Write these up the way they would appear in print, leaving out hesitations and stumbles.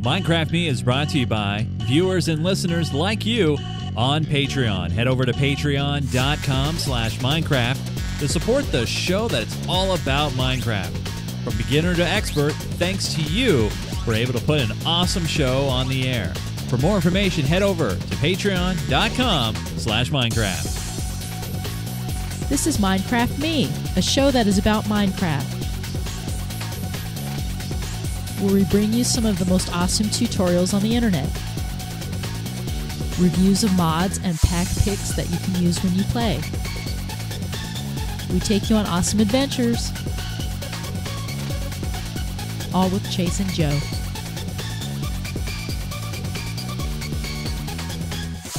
Minecraft Me is brought to you by viewers and listeners like you on Patreon. Head over to patreon.com/Minecraft to support the show that's all about Minecraft. From beginner to expert, thanks to you, we're able to put an awesome show on the air. For more information, head over to patreon.com/Minecraft. This is Minecraft Me, a show that is about Minecraft, where we bring you some of the most awesome tutorials on the internet, reviews of mods, and pack picks that you can use when you play. We take you on awesome adventures, all with Chase and Joe.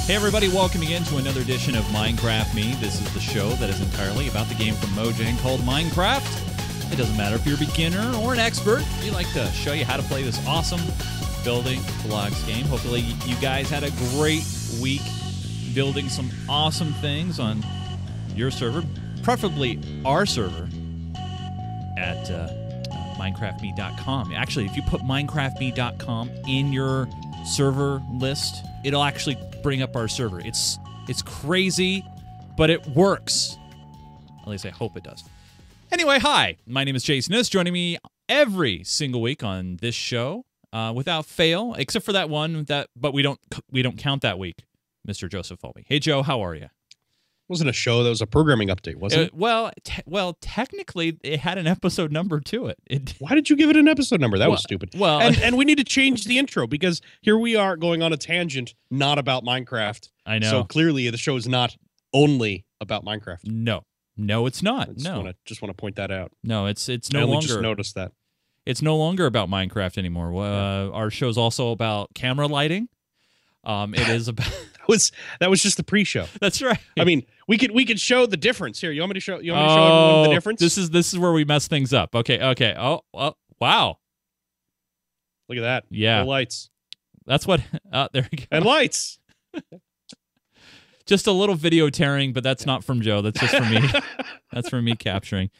Hey everybody, welcome again to another edition of Minecraft Me. This is the show that is entirely about the game from Mojang called Minecraft. It doesn't matter if you're a beginner or an expert. We like to show you how to play this awesome building blocks game. Hopefully you guys had a great week building some awesome things on your server, preferably our server at minecraftme.com. Actually, if you put minecraftme.com in your server list, it'll actually bring up our server. It's crazy, but it works. At least I hope it does. Anyway, hi. My name is Jason Nunes, joining me every single week on this show, without fail, except for that one but we don't count that week, Mr. Joseph Falbey. Hey Joe, how are you? It wasn't a show, that was a programming update, wasn't it? Well, technically it had an episode number to it. Why did you give it an episode number? That was stupid. Well, and we need to change the intro because here we are going on a tangent not about Minecraft. I know. So clearly the show is not only about Minecraft. No, it's not. Just want to point that out. No, it's no I only longer. Just noticed that. It's no longer about Minecraft anymore. Our show's also about camera lighting. It is about. That was just the pre-show. That's right. I mean, we could show the difference here. You want me to show? You want me to show everyone the difference? This is where we mess things up. Okay. Oh, wow. Look at that. Yeah. The lights. That's what. There you go. And lights. Just a little video tearing, but that's not from Joe. That's just for me. That's for me capturing.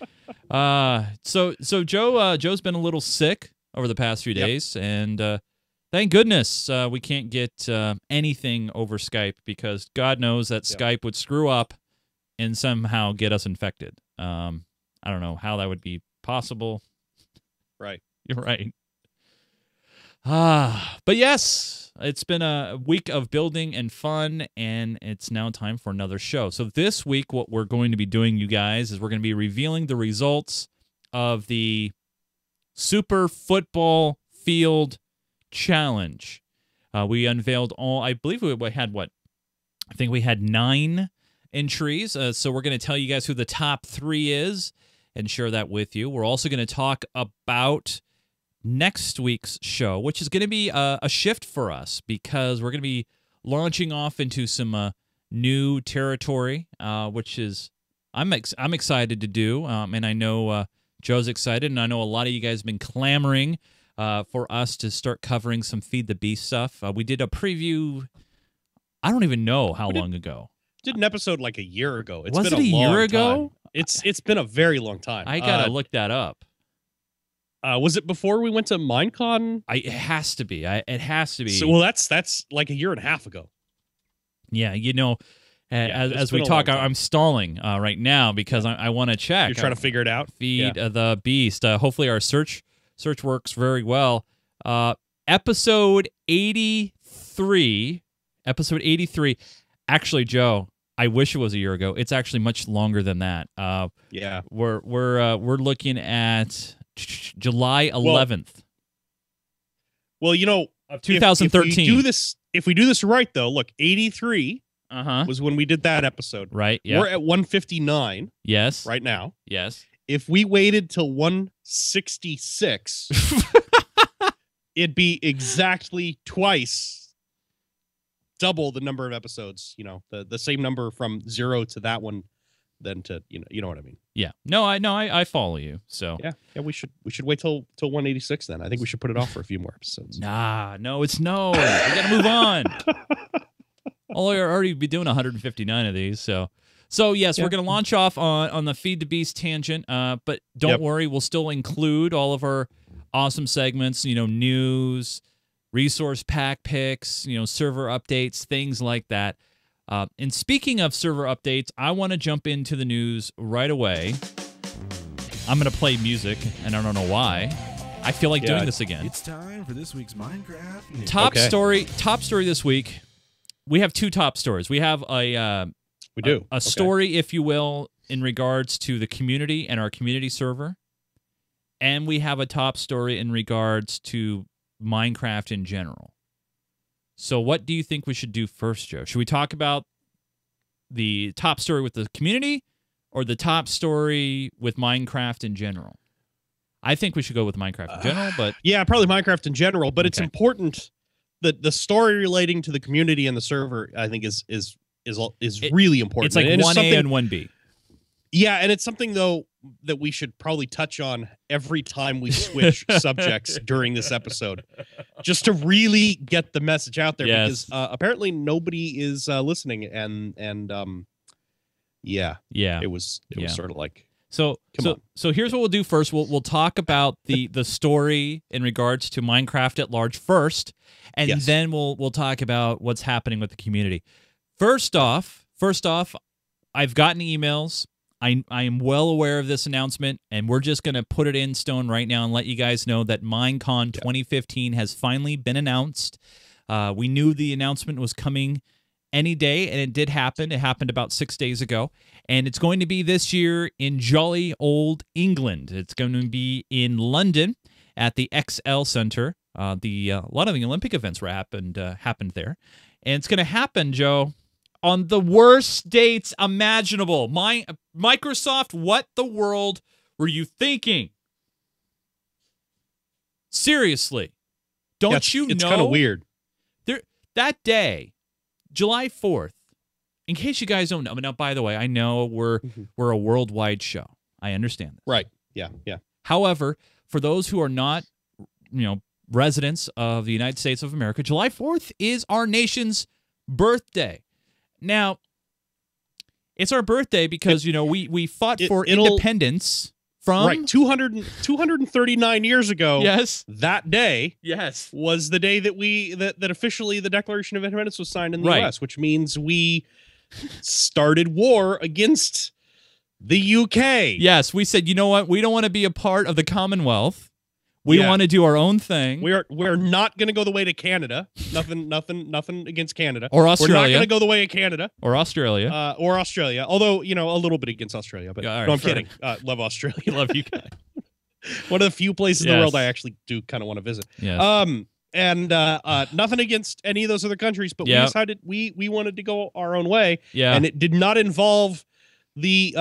So Joe's been a little sick over the past few days, and thank goodness we can't get anything over Skype because God knows that Skype would screw up and somehow get us infected. I don't know how that would be possible. Right. You're right. But yes. It's been a week of building and fun, and it's now time for another show. So this week, what we're going to be doing, you guys, is we're going to be revealing the results of the Super Football Field Challenge. We unveiled I believe we had what? I think we had 9 entries. So we're going to tell you guys who the top 3 is and share that with you. We're also going to talk about next week's show, which is going to be a shift for us because we're going to be launching off into some new territory, which is I'm excited to do, and I know Joe's excited, and I know a lot of you guys have been clamoring for us to start covering some Feed the Beast stuff. We did a preview. I don't even know how long ago. Did an episode like a year ago. Was it a year ago? It's been a very long time. I gotta look that up. Was it before we went to Minecon? It has to be. It has to be. So, well, that's like a year and a half ago. Yeah, you know, as we talk, I'm stalling right now because I want to check. You're trying to figure it out? Feed the Beast. Hopefully our search works very well. Episode 83. Episode 83. Actually, Joe, I wish it was a year ago. It's actually much longer than that. Yeah. We're looking at July 11th. Well, you know, 2013. If we do this right, though, look, 83 was when we did that episode. Right. Yeah. We're at 159. Yes. Right now. Yes. If we waited till 166, it'd be exactly double the number of episodes. You know, the same number from 0 to that one. Than to you know what I mean. Yeah. No, I follow you. So yeah, we should wait till 186 then. I think we should put it off for a few more episodes. No. We gotta move on. We'll already be doing 159 of these. So yes, we're gonna launch off on the Feed the Beast tangent. But don't worry, we'll still include all of our awesome segments. You know, news, resource pack picks, server updates, things like that. And speaking of server updates, I want to jump into the news right away. I'm going to play music, and I don't know why. I feel like doing this again. It's time for this week's Minecraft news. Top story this week. We have two top stories. We have a story, if you will, in regards to the community and our community server. And we have a top story in regards to Minecraft in general. So what do you think we should do first, Joe? Should we talk about the top story with the community or the top story with Minecraft in general? I think we should go with Minecraft in general, but... Yeah, probably Minecraft in general, but it's important that the story relating to the community and the server, I think, is really important. It's like 1A and 1B. Yeah, and it's something, though, that we should probably touch on every time we switch subjects during this episode, just to really get the message out there, because apparently nobody is listening, and it was sort of like... So here's what we'll do first. We'll talk about the story in regards to Minecraft at large first, and then we'll talk about what's happening with the community. First off, I've gotten emails. I am well aware of this announcement, and we're just going to put it in stone right now and let you guys know that Minecon 2015 has finally been announced. We knew the announcement was coming any day, and it did happen. It happened about 6 days ago, and it's going to be this year in jolly old England. It's going to be in London at the XL Center. A lot of the Olympic events happened there, and it's going to happen, Joe, on the worst dates imaginable. Microsoft, what the world were you thinking? Seriously, don't you know? It's kind of weird. That day, July 4th, in case you guys don't know. Now, by the way, I know we're a worldwide show. I understand this. Right. Yeah. However, for those who are not, residents of the United States of America, July 4th is our nation's birthday. Now, it's our birthday because, we fought for independence from... Right, 239 years ago. Yes. That day was the day that that officially the Declaration of Independence was signed in the U.S., which means we started war against the UK. Yes, we said, you know what? We don't want to be a part of the Commonwealth. We want to do our own thing. We're not going to go the way to Canada. Nothing against Canada. Or Australia. We're not going to go the way of Canada. Or Australia. Although, a little bit against Australia. But right, no, I'm kidding. Love Australia. Love you guys. One of the few places in the world I actually do kind of want to visit. Yes. And nothing against any of those other countries, but we decided we wanted to go our own way. Yeah. And it did not involve the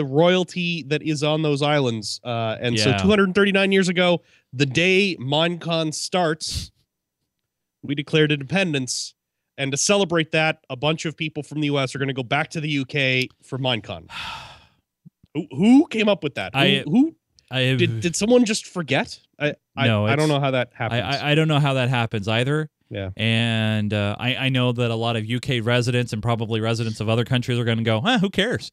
royalty that is on those islands, and so 239 years ago, the day Minecon starts, we declared independence, and to celebrate that, a bunch of people from the U.S. are going to go back to the UK for Minecon. Who came up with that? Did someone just forget? I don't know how that happens. I don't know how that happens either. Yeah. And I know that a lot of UK residents and probably residents of other countries are going to go, who cares?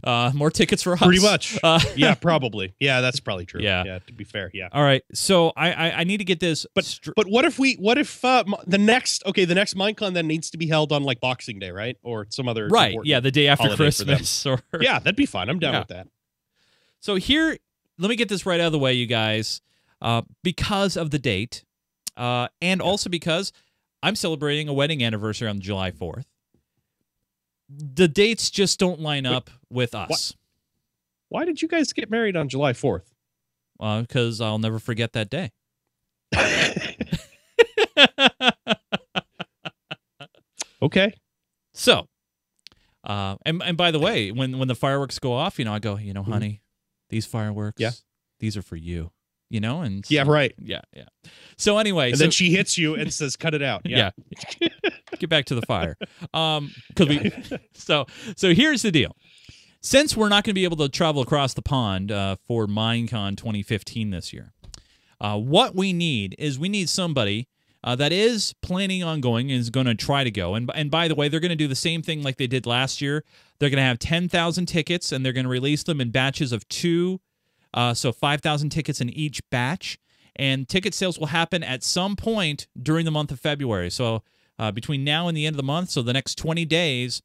More tickets for us. Pretty much. Yeah, probably. Yeah, that's probably true. Yeah, to be fair. Yeah. All right. So I need to get this. But what if the next Minecon then needs to be held on like Boxing Day, right? Or some other the day after Christmas. Or yeah, that'd be fine. I'm down with that. So here, let me get this right out of the way, you guys. Because of the date, and also because I'm celebrating a wedding anniversary on July 4th. The dates just don't line up with us. Why did you guys get married on July 4th? Because I'll never forget that day. Okay. So, and by the way, when the fireworks go off, I go, honey, these fireworks, these are for you. And so, yeah, right. Yeah. So anyway, and then she hits you and says, "Cut it out." Yeah. Get back to the fire. So here's the deal. Since we're not going to be able to travel across the pond for Minecon 2015 this year, what we need somebody that is planning on going and is going to try to go. And by the way, they're going to do the same thing like they did last year. They're going to have 10,000 tickets, and they're going to release them in batches of 2. So 5,000 tickets in each batch, And ticket sales will happen at some point during the month of February. So between now and the end of the month, so the next 20 days,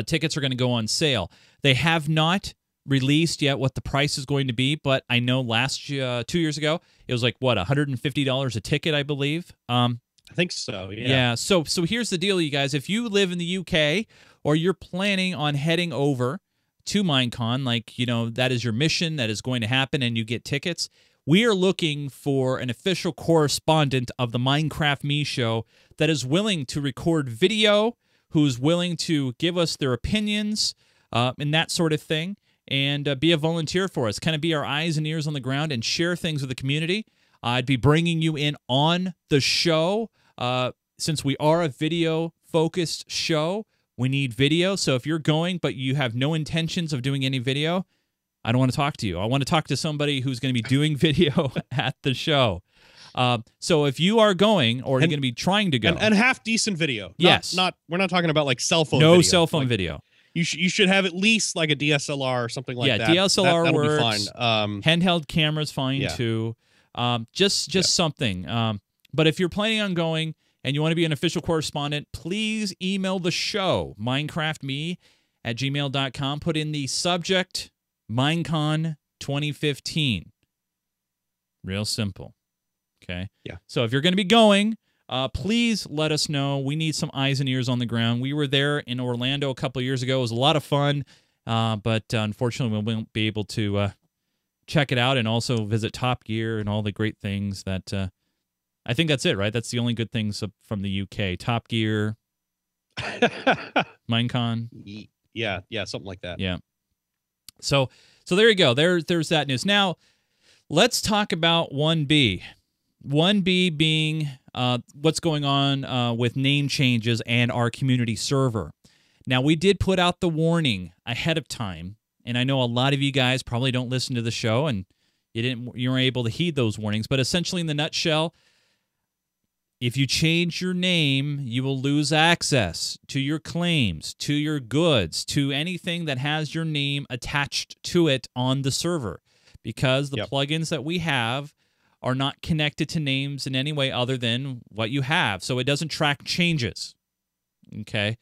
tickets are going to go on sale. They have not released yet what the price is going to be, but I know 2 years ago, it was like, what, $150 a ticket, I believe? I think so, yeah. Yeah, so here's the deal, you guys. If you live in the UK or you're planning on heading over to Minecon, like, that is your mission, that is going to happen, and you get tickets, we are looking for an official correspondent of the Minecraft Me Show that is willing to record video, who's willing to give us their opinions and that sort of thing, and be a volunteer for us, kind of be our eyes and ears on the ground and share things with the community. I'd be bringing you in on the show. Since we are a video-focused show, we need video. So if you're going but you have no intentions of doing any video, I don't want to talk to you. I want to talk to somebody who's going to be doing video at the show. So if you are going, or you're going to be trying to go, and half decent video. Yes, we're not talking about like cell phone. No video. cell phone video. You should have at least like a DSLR or something like that. Yeah, DSLR that'll works. Be fine. Handheld camera's fine too. Just something. But if you're planning on going and you want to be an official correspondent, please email the show, minecraftme@gmail.com. Put in the subject, Minecon 2015. Real simple. Okay? Yeah. So if you're going to be going, please let us know. We need some eyes and ears on the ground. We were there in Orlando a couple of years ago. It was a lot of fun, but unfortunately we won't be able to check it out and also visit Top Gear and all the great things that I think that's it, right? That's the only good things from the UK. Top Gear, Minecon. Yeah, something like that. Yeah. So there you go. There's that news. Now, let's talk about 1B. 1B being what's going on with name changes and our community server. Now, we did put out the warning ahead of time, and I know a lot of you guys probably don't listen to the show, and you weren't able to heed those warnings. But essentially, in the nutshell, if you change your name, you will lose access to your claims, to your goods, to anything that has your name attached to it on the server, because the plugins that we have are not connected to names in any way other than what you have. So it doesn't track changes. Okay?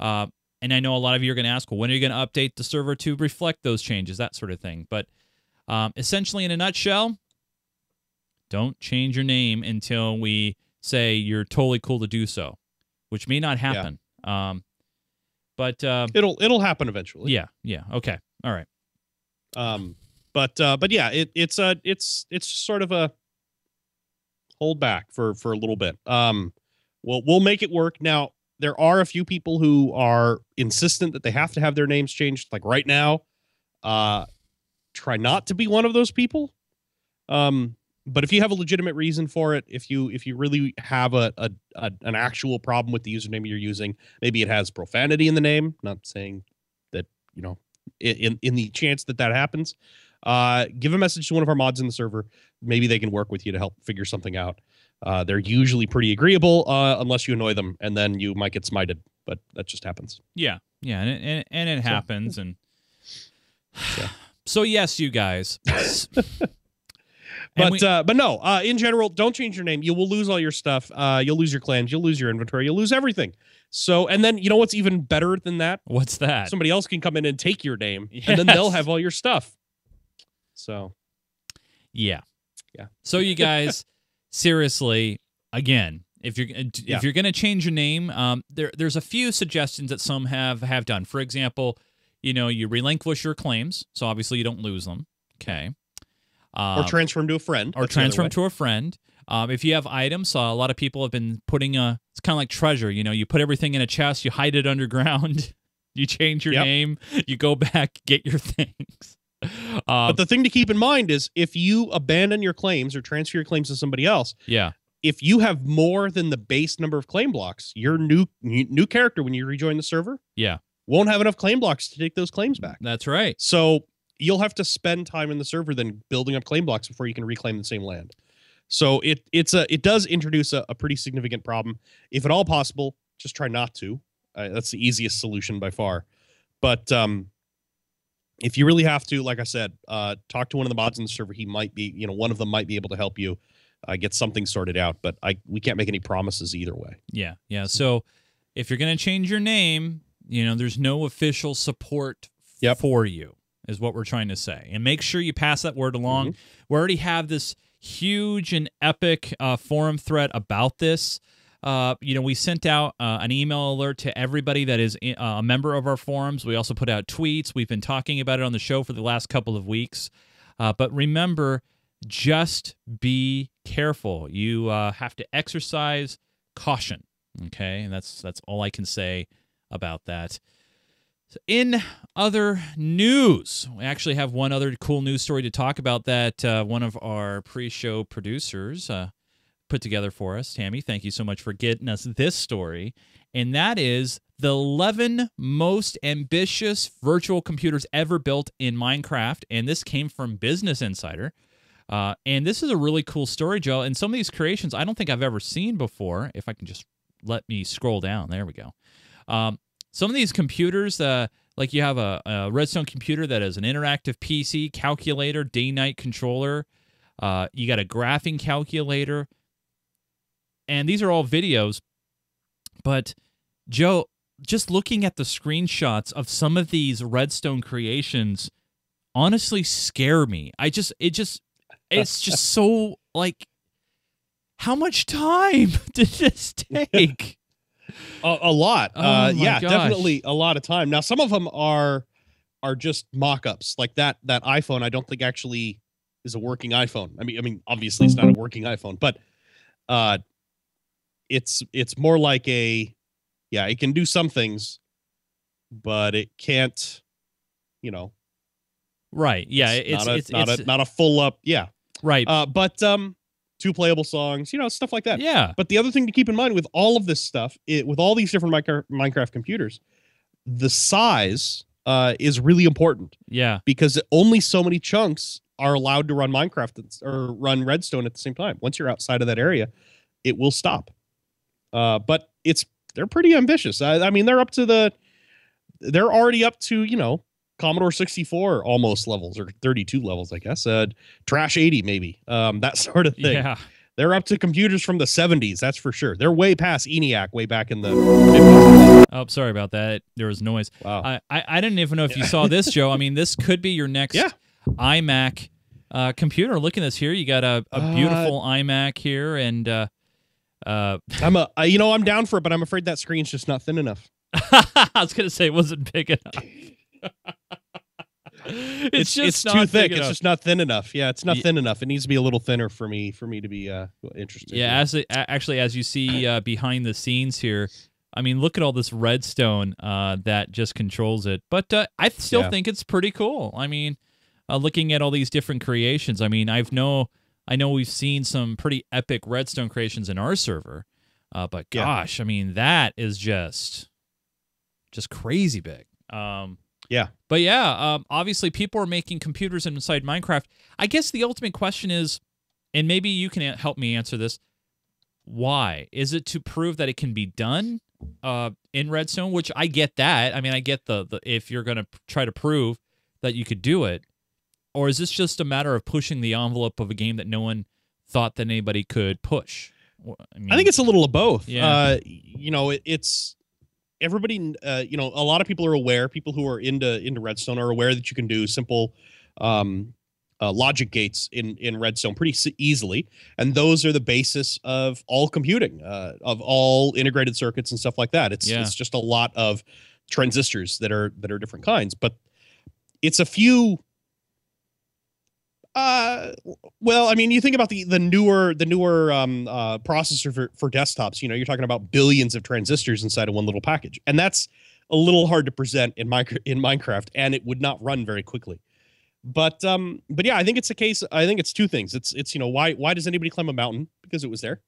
And I know a lot of you are going to ask, well, when are you going to update the server to reflect those changes, that sort of thing. But essentially, in a nutshell, don't change your name until we say you're totally cool to do so, which may not happen. Yeah. But it'll happen eventually. Yeah. Okay. All right. But yeah, it's sort of a hold back for a little bit. We'll make it work. Now, there are a few people who are insistent that they have to have their names changed, like right now. Try not to be one of those people. But if you have a legitimate reason for it, if you really have an actual problem with the username you're using, maybe it has profanity in the name. Not saying that, in the chance that happens, give a message to one of our mods in the server. Maybe they can work with you to help figure something out. They're usually pretty agreeable, unless you annoy them, and then you might get smited. But that just happens. Yeah, and it happens, and so yes, you guys. But no, in general, don't change your name. You will lose all your stuff. You'll lose your claims. You'll lose your inventory. You'll lose everything. So, and then you know what's even better than that? What's that? Somebody else can come in and take your name, and then they'll have all your stuff. So, yeah. So you guys, seriously, again, if you're going to change your name, there's a few suggestions that some have done. For example, you relinquish your claims, so obviously you don't lose them. Okay. Or transfer them to a friend. Or transfer them to a friend. If you have items, a lot of people have been putting it's kind of like treasure. You put everything in a chest, you hide it underground, you change your name, you go back, get your things. But the thing to keep in mind is if you abandon your claims or transfer your claims to somebody else, if you have more than the base number of claim blocks, your new character, when you rejoin the server, won't have enough claim blocks to take those claims back. That's right. So you'll have to spend time in the server then building up claim blocks before you can reclaim the same land. So it does introduce a pretty significant problem. If at all possible, just try not to. That's the easiest solution by far. But if you really have to, like I said, talk to one of the mods in the server. He might be, one of them might be able to help you get something sorted out. But we can't make any promises either way. Yeah, yeah. So if you're going to change your name, there's no official support for you, is what we're trying to say. And make sure you pass that word along. We already have this huge and epic forum thread about this. We sent out an email alert to everybody that is a member of our forums. We also put out tweets. We've been talking about it on the show for the last couple of weeks. But remember, just be careful. You have to exercise caution. Okay, and that's all I can say about that. So in other news, we actually have one other cool news story to talk about that one of our pre-show producers put together for us. Tammy, thank you so much for getting us this story. And that is the 11 most ambitious virtual computers ever built in Minecraft. And this came from Business Insider. And this is a really cool story, Joe. And some of these creations I don't think I've ever seen before. If I can just let me scroll down. There we go. Some of these computers, like you have a Redstone computer that is an interactive PC, calculator, day-night controller. You got a graphing calculator. And these are all videos. But, Joe, just looking at the screenshots of some of these Redstone creations honestly scare me. It's just so, like, how much time did this take? A lot. Yeah, definitely a lot of time. Now, some of them are just mock-ups. Like that iPhone, I don't think actually is a working iPhone. I mean, obviously it's not a working iPhone, but it's more like it can do some things, but it can't, Right. Yeah. It's not a full up. Yeah. Right. But 2 playable songs, stuff like that. Yeah. But the other thing to keep in mind with all of this stuff, with all these different Minecraft computers, the size is really important. Yeah. Because only so many chunks are allowed to run Minecraft or run Redstone at the same time. Once you're outside of that area, it will stop. But they're pretty ambitious. I mean, they're already up to, Commodore 64 almost levels, or 32 levels, I guess. Trash 80 maybe. That sort of thing. Yeah. They're up to computers from the 70s, that's for sure. They're way past ENIAC way back in the 50s. Oh, sorry about that. There was noise. Wow. I didn't even know if you saw this, Joe. I mean, this could be your next iMac computer. Look at this here. You got a beautiful iMac here, and I'm down for it, but I'm afraid that screen's just not thin enough. I was gonna say it wasn't big enough. It's too thick. It's just not thin enough. Yeah, it's not thin enough. It needs to be a little thinner for me to be interested. Yeah, as you see behind the scenes here, I mean, look at all this redstone that just controls it. But I still think it's pretty cool. I mean, looking at all these different creations. I mean, I know we've seen some pretty epic redstone creations in our server, but gosh, I mean, that is just crazy big. But obviously people are making computers inside Minecraft. I guess the ultimate question is, and maybe you can help me answer this, why? Is it to prove that it can be done in Redstone? Which I get that. I mean, I get the if you're going to try to prove that you could do it. Or is this just a matter of pushing the envelope of a game that no one thought that anybody could push? I think it's a little of both. Yeah. It's everybody, a lot of people are aware. People who are into Redstone are aware that you can do simple logic gates in Redstone pretty easily, and those are the basis of all computing, of all integrated circuits and stuff like that. It's just a lot of transistors that are different kinds, but it's a few. Well, I mean, you think about the newer processor for desktops. You're talking about billions of transistors inside of one little package, and that's a little hard to present in Minecraft, and it would not run very quickly. But yeah, I think it's a case. I think it's two things. It's why does anybody climb a mountain? Because it was there,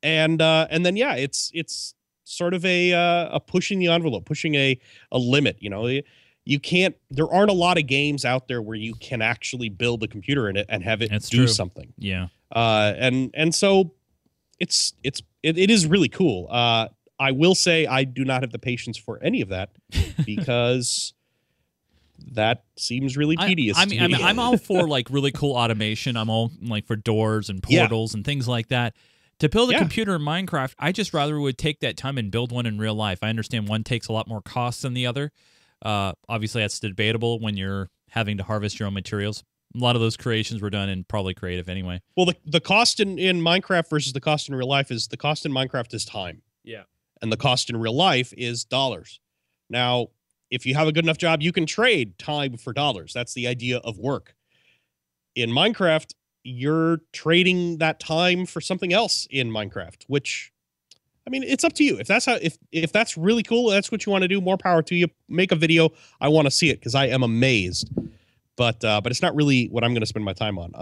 and then it's sort of a pushing the envelope, pushing a limit. You can't. There aren't a lot of games out there where you can actually build a computer in it and have it do something. Yeah. And so it is really cool. I will say I do not have the patience for any of that because that seems really tedious. I'm all for like really cool automation. I'm all like for doors and portals and things like that. To build a computer in Minecraft, I just rather would take that time and build one in real life. I understand one takes a lot more cost than the other. Obviously, that's debatable when you're having to harvest your own materials. A lot of those creations were done in probably creative anyway. Well, the cost in Minecraft versus the cost in real life is the cost in Minecraft is time. Yeah. And the cost in real life is dollars. Now, if you have a good enough job, you can trade time for dollars. That's the idea of work. In Minecraft, you're trading that time for something else in Minecraft, which, I mean, it's up to you. If that's if that's really cool, that's what you want to do, more power to you. Make a video. I want to see it because I am amazed. But it's not really what I'm going to spend my time on.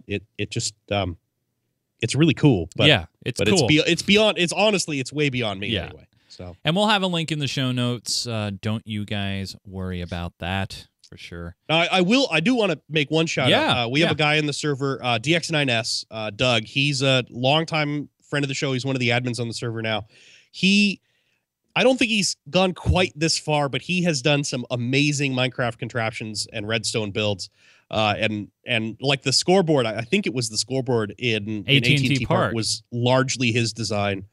It just it's really cool. But yeah, it's cool. It's beyond. It's honestly, it's way beyond me anyway. So, and we'll have a link in the show notes. Don't you guys worry about that. For sure. I do want to make one shout out. We have a guy in the server, DX9S, Doug. He's a longtime friend of the show. He's one of the admins on the server now. I don't think he's gone quite this far, but he has done some amazing Minecraft contraptions and Redstone builds. And like the scoreboard, I think it was the scoreboard in AT&T Park was largely his design.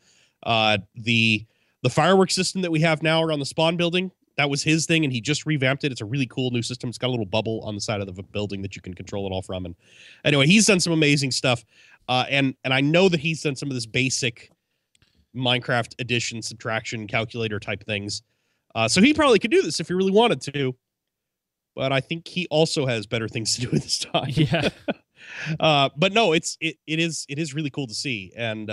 The fireworks system that we have now around the spawn building, that was his thing, and he just revamped it. It's a really cool new system. It's got a little bubble on the side of the building that you can control it all from. And anyway, he's done some amazing stuff. And I know that he's done some of this basic Minecraft addition, subtraction, calculator type things. So he probably could do this if he really wanted to. But I think he also has better things to do with his time. Yeah. But no, it is really cool to see, and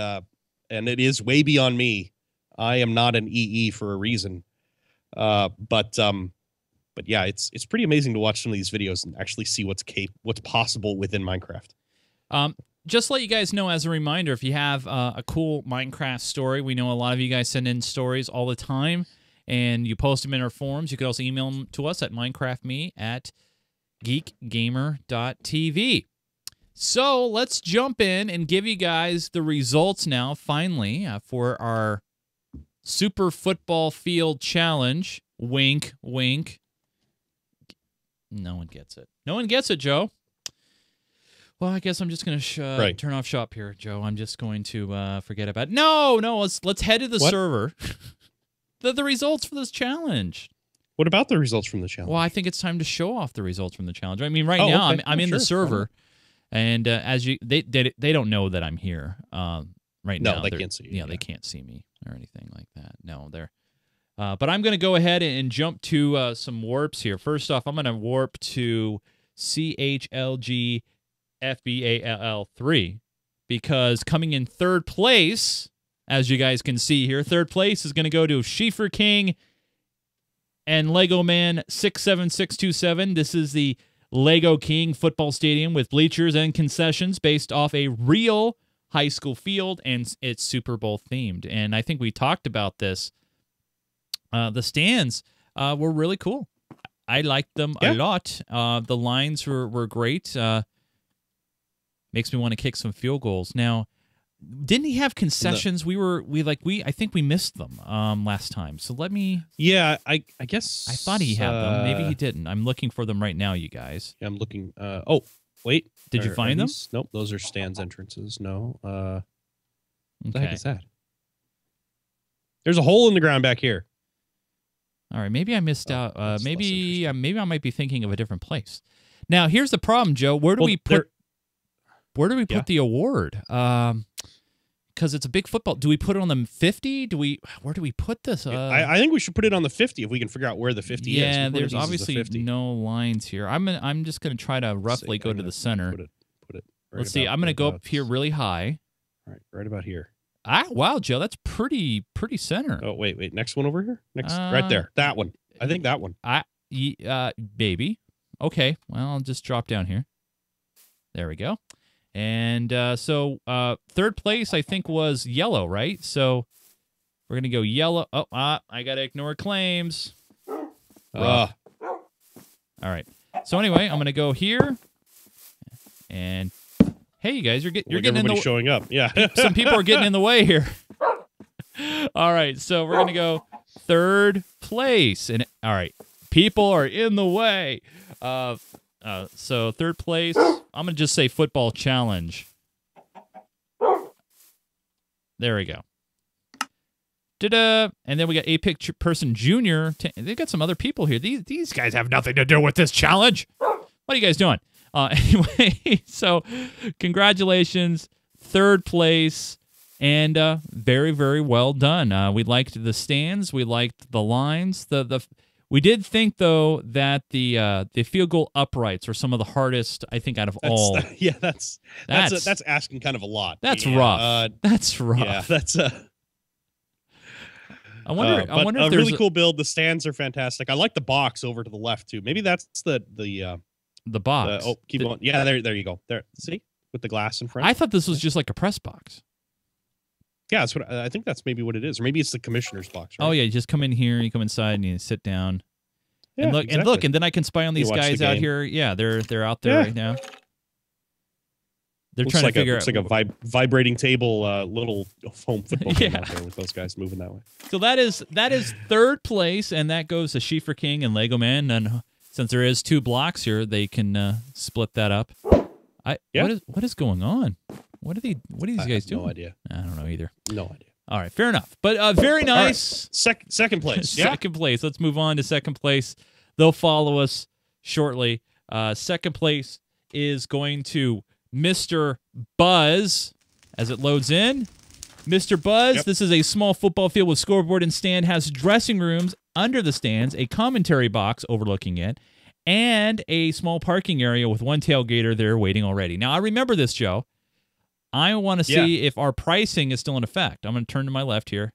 it is way beyond me. I am not an EE for a reason. But yeah, it's pretty amazing to watch some of these videos and actually see what's possible within Minecraft. Just to let you guys know, as a reminder, if you have a cool Minecraft story, we know a lot of you guys send in stories all the time, and you post them in our forums. You could also email them to us at minecraftme@geekgamer.tv. So let's jump in and give you guys the results now, finally, for our Super Football Field Challenge. Wink, wink. No one gets it. No one gets it, Joe. Well, I guess I'm just going to turn off shop here, Joe. I'm just going to forget about it. No, let's head to the server. The results for this challenge. What about the results from the challenge? Well, I think it's time to show off the results from the challenge. I mean, now I'm in the server, and as they don't know that I'm here right now. No, they can't see you. Yeah, they can't see me or anything like that. No, they're. But I'm going to go ahead and jump to some warps here. First off, I'm going to warp to CHLGFBALL3 because coming in third place, as you guys can see here, third place is going to go to Schiefer King and Lego Man 67627. This is the Lego King football stadium with bleachers and concessions based off a real high school field, and it's Super Bowl themed. And I think we talked about this. The stands were really cool. I liked them a lot. The lines were great. Makes me want to kick some field goals. Now, didn't he have concessions? I think we missed them last time. So let me. Yeah, I guess I thought he had them. Maybe he didn't. I'm looking for them right now, you guys. Yeah, I'm looking. Oh, wait. Did you find them? Nope, those are stands entrances. No. What the heck is that? There's a hole in the ground back here. All right, maybe I missed out. Maybe I might be thinking of a different place. Now, here's the problem, Joe. Where do we put the award? Because it's a big football. Do we put it on the 50? Where do we put this? I think we should put it on the 50 if we can figure out where the 50 is. Yeah, there's obviously no lines here. I'm just going to try to roughly go to the center. Put it. Let's see. I'm going to go up here really high. All right, right about here. Wow, Joe, that's pretty center. Oh, wait. Next one over here? Right there. That one. I think that one. Baby. Okay, well, I'll just drop down here. There we go. And so third place, I think, was yellow, right? So we're going to go yellow. Oh, I got to ignore claims. All right. So anyway, I'm going to go here. And hey, you guys, you're getting in the way. Showing up. Yeah. Some people are getting in the way here. All right, so we're going to go third place. And all right, People are in the way. So third place, I'm going to just say football challenge. There we go. Ta-da! And then we got Apex Person Junior. They've got some other people here. These guys have nothing to do with this challenge. What are you guys doing? Anyway, so congratulations. Third place. And very, very well done. We liked the stands. We liked the lines. We did think, though, that the field goal uprights are some of the hardest, I think, out of all. That's asking kind of a lot. That's rough. That's rough. Yeah, that's I wonder if a there's really cool build. The stands are fantastic. I like the box over to the left too. Maybe that's the box. Keep going. Yeah, there you go. There, see, with the glass in front. I thought this was just like a press box. Yeah, that's what I think. That's maybe what it is, or maybe it's the commissioner's box. Right? Oh yeah, you just come in here, you come inside, and you sit down. Yeah, and look, exactly. and then I can spy on these guys out here. Yeah, they're out there right now. They're looks trying like to figure out. Looks like a vibrating table, little home football game out there with those guys moving that way. So that is third place, and that goes to Schiefer King and Lego Man. And since there is 2 blocks here, they can split that up. What is going on? What are these guys doing? No idea. I don't know either. No idea. All right, fair enough. But very nice. Right. Second place. Second place. Let's move on to second place. They'll follow us shortly. Second place is going to Mr. Buzz as it loads in. Mr. Buzz, This is a small football field with scoreboard and stand, has dressing rooms under the stands, a commentary box overlooking it, and a small parking area with one tailgater there waiting already. Now, I remember this, Joe. I want to see if our pricing is still in effect. I'm going to turn to my left here.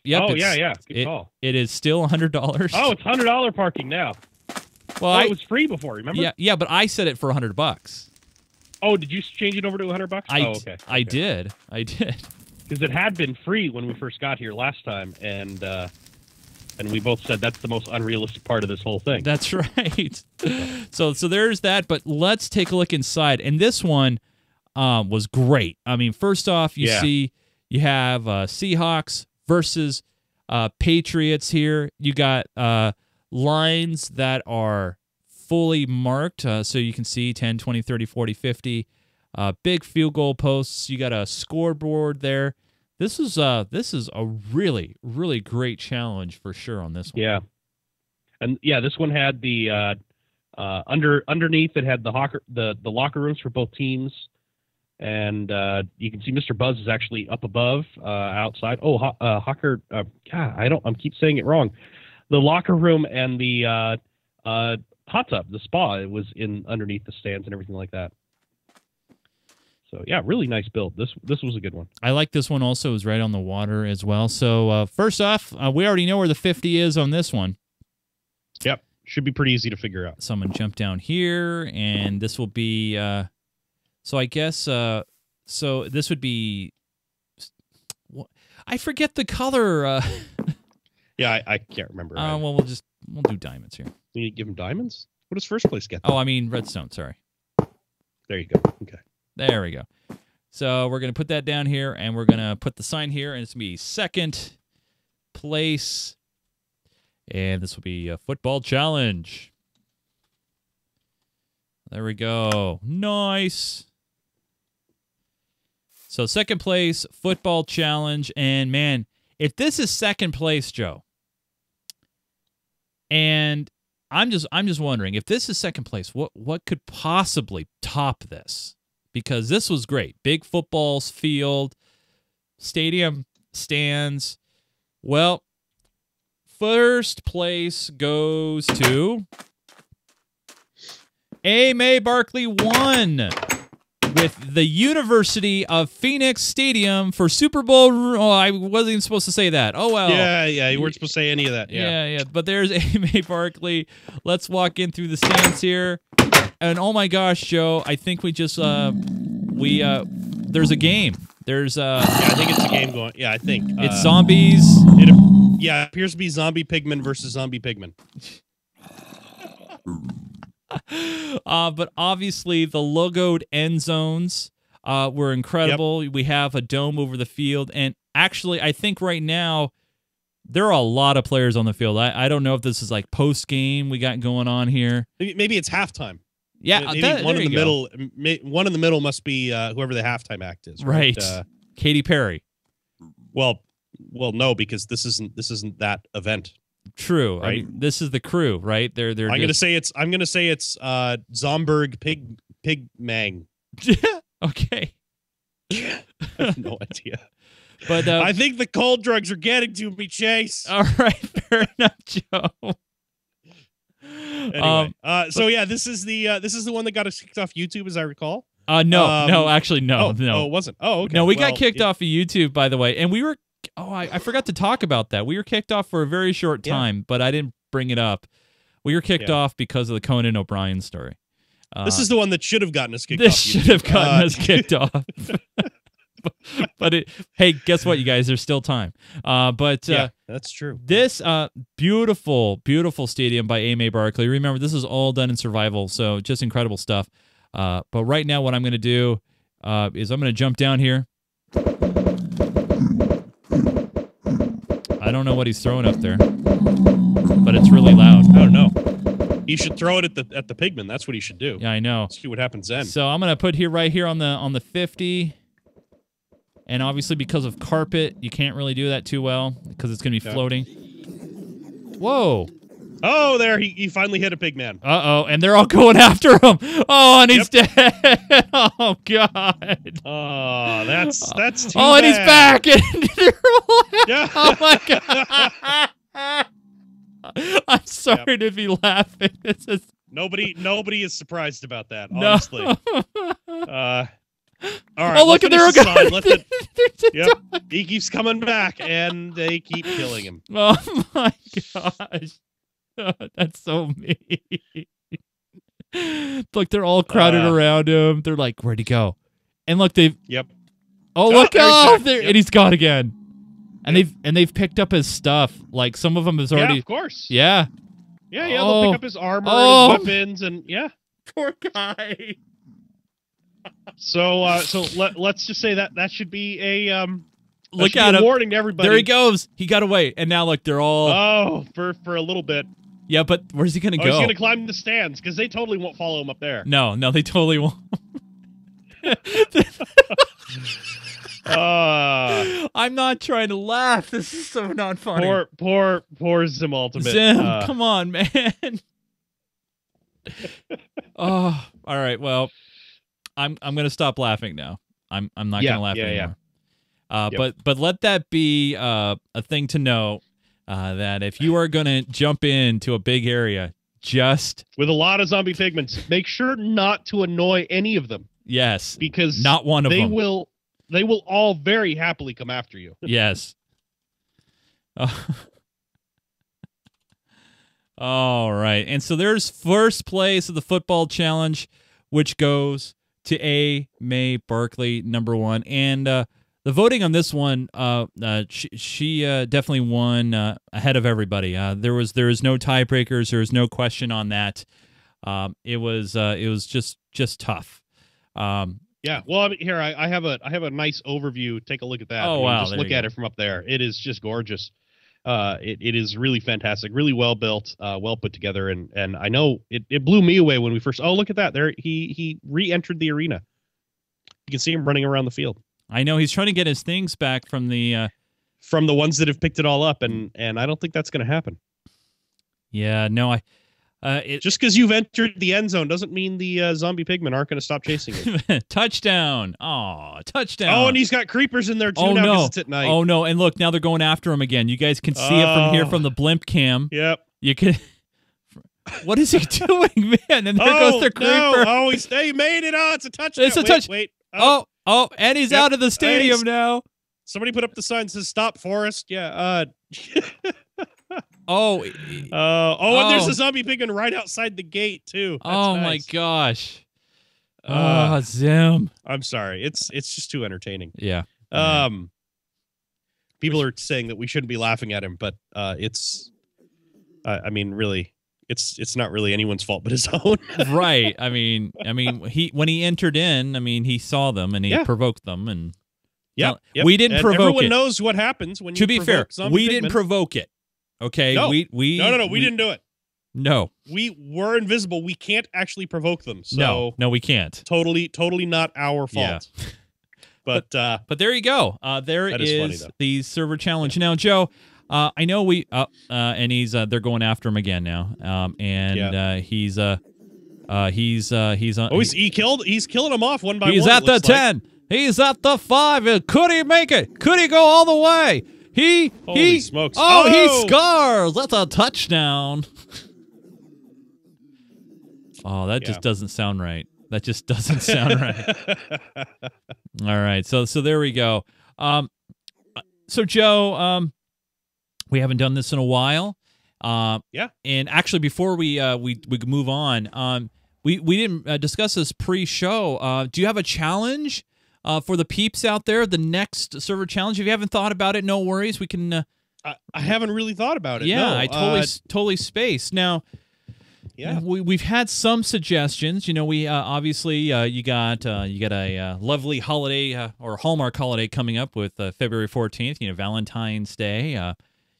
Yep. Oh, yeah. Good call. It is still $100. Oh, it's $100 parking now. Well, it was free before, remember? Yeah, but I set it for $100. Oh, did you change it over to $100? Okay. I did. Because it had been free when we first got here last time, and we both said that's the most unrealistic part of this whole thing. That's right. So there's that, but let's take a look inside. And this one was great. I mean, first off, you have Seahawks versus Patriots here. You got lines that are fully marked, so you can see 10, 20, 30, 40, 50. Big field goal posts. You got a scoreboard there. This is a really, really great challenge for sure on this one. Yeah. And this one had the underneath it had the locker rooms for both teams. And you can see Mr. Buzz is actually up above, outside. Oh, Hawker. I'm keep saying it wrong. The locker room and the hot tub, the spa, it was in underneath the stands and everything like that. So yeah, really nice build. This was a good one. I like this one also. It was right on the water as well. So first off, we already know where the 50 is on this one. Yep, should be pretty easy to figure out. Someone jump down here, and this will be. So I guess so this would be. I forget the color. Yeah, I can't remember. Well, we'll do diamonds here. You give them diamonds? What does first place get? Oh, I mean redstone. Sorry. There you go. Okay. There we go. So we're going to put that down here, and we're going to put the sign here, and it's going to be second place. And this will be a football challenge. There we go. Nice. So second place, football challenge. And, man, if this is second place, Joe, and I'm just wondering, if this is second place, what could possibly top this? Because this was great. Big football field, stadium, stands. Well, first place goes to A. May Barkley won with the University of Phoenix Stadium for Super Bowl. Oh, I wasn't even supposed to say that. Oh, well. Yeah, you weren't supposed to say any of that. Yeah. But there's A. May Barkley. Let's walk in through the stands here. And oh my gosh, Joe, I think we just there's a game. There's I think it's a game going. Yeah, I think it's zombies. It appears to be zombie pigmen versus zombie pigmen. But obviously the logoed end zones were incredible. Yep. We have a dome over the field, and actually I think right now there are a lot of players on the field. I don't know if this is like post game we got going on here. Maybe it's halftime. Yeah, maybe one in the middle. One in the middle must be whoever the halftime act is. Right. Katy Perry. Well, no, because this isn't that event. True. Right. I mean, this is the crew, right? They're. I'm gonna say it's Zomberg Pig Mang. Okay. I have no idea. But I think the cold drugs are getting to me, Chase. All right, fair enough, Joe. Anyway, so yeah, this is the one that got us kicked off YouTube, as I recall. No, actually, no. Oh, it wasn't. Oh, okay. No, we got kicked off of YouTube, by the way, and we were. Oh, I forgot to talk about that. We were kicked off for a very short time, but I didn't bring it up. We were kicked off because of the Conan O'Brien story. This is the one that should have gotten us kicked off. This should have gotten us kicked off. But hey, guess what, you guys? There's still time. Yeah, that's true. This beautiful, beautiful stadium by A.M.A. Barkley. Remember, this is all done in survival, so just incredible stuff. But right now, what I'm going to do is I'm going to jump down here. I don't know what he's throwing up there, but it's really loud. I don't know. You should throw it at the pigman. That's what he should do. Yeah, I know. See what happens then. So I'm gonna put right here on the 50, and obviously because of carpet, you can't really do that too well because it's gonna be floating. Whoa! Oh, there he finally hit a pigman. Uh-oh, and they're all going after him. Oh, and he's dead. Oh God. Oh, that's too Oh, and bad. he's back. And they're all Yeah. Oh my God. I'm sorry to be laughing. This is nobody is surprised about that, honestly. No. All right. Oh, look at their guy. Yep. He keeps coming back, and they keep killing him. Oh my gosh. That's so mean. Look, they're all crowded around him. They're like, where'd he go? And look, they've. Yep. Oh, look! Oh, yep. And he's gone again. And they've picked up his stuff. Like some of them is already. Yeah, of course. Yeah. Yeah. They'll pick up his armor, and his weapons, and yeah. Poor guy. So let's just say that should be a look at him. Warning to everybody. There he goes. He got away, and now look, they're all. Oh, for a little bit. Yeah, but where's he gonna go? He's gonna climb the stands because they totally won't follow him up there. No, they totally won't. I'm not trying to laugh. This is so not funny. Poor Zim Ultimate. Zim, come on, man. Oh, all right. Well, I'm gonna stop laughing now. I'm not gonna laugh anymore. But let that be a thing to know that if you are gonna jump into a big area, just with a lot of zombie pigments, make sure not to annoy any of them. Yes, because not one of them. They will all very happily come after you. Yes. All right. And so there's first place of the football challenge, which goes to A.M.A. Barkley, #1. And the voting on this one, she definitely won ahead of everybody. There was no tiebreakers. There was no question on that. It was just tough. Yeah. Well, I mean, here I have a nice overview. Take a look at that. Oh, wow. Just look at it from up there. It is just gorgeous. It is really fantastic, really well built, well put together, and I know it blew me away when we first. Oh, look at that! There, he re-entered the arena. You can see him running around the field. I know he's trying to get his things back from the ones that have picked it all up, and I don't think that's going to happen. Yeah, no, just because you've entered the end zone doesn't mean the zombie pigmen aren't going to stop chasing you. Touchdown! Oh, touchdown! Oh, and he's got creepers in there too now because it's at night. Oh no! And look, now they're going after him again. You guys can see it from here from the blimp cam. Yep. You can. What is he doing, man? And there goes the creeper. No. Oh, he made it. Oh, it's a touchdown. It's a touch. Wait. Oh, and he's out of the stadium now. Somebody put up the sign that says "Stop Forest." Yeah. Oh, and there's a zombie pigman right outside the gate too. That's nice. My gosh. Zim. I'm sorry. It's just too entertaining. Yeah. People are saying that we shouldn't be laughing at him, but it's. I mean, really, it's not really anyone's fault but his own. Right. I mean, when he entered in, he saw them and he provoked them, and Yep. We didn't provoke everyone it. knows what happens when you To be fair, we pigmen. didn't provoke it. Okay? No. We We didn't do it. No. We were invisible. We can't actually provoke them. So No, we can't. Totally not our fault. Yeah. But there you go. There that is funny, is though. the server challenge. Now, Joe, I know and he's they're going after him again now. He's on. he's killing them off one by one. He's at the 10. He's at the 5. Could he make it? Could he go all the way? Holy smokes. Oh, he scores. That's a touchdown. Oh, that just doesn't sound right. That just doesn't sound right. All right. So there we go. So Joe, we haven't done this in a while. Yeah. And actually, before we move on, we didn't discuss this pre-show. Do you have a challenge for the peeps out there? The next server challenge. If you haven't thought about it, no worries. We can. I haven't really thought about it. Yeah, no. I totally spaced. Now, yeah, we've had some suggestions. You know, we obviously you got a lovely holiday or Hallmark holiday coming up with February 14th. You know, Valentine's Day.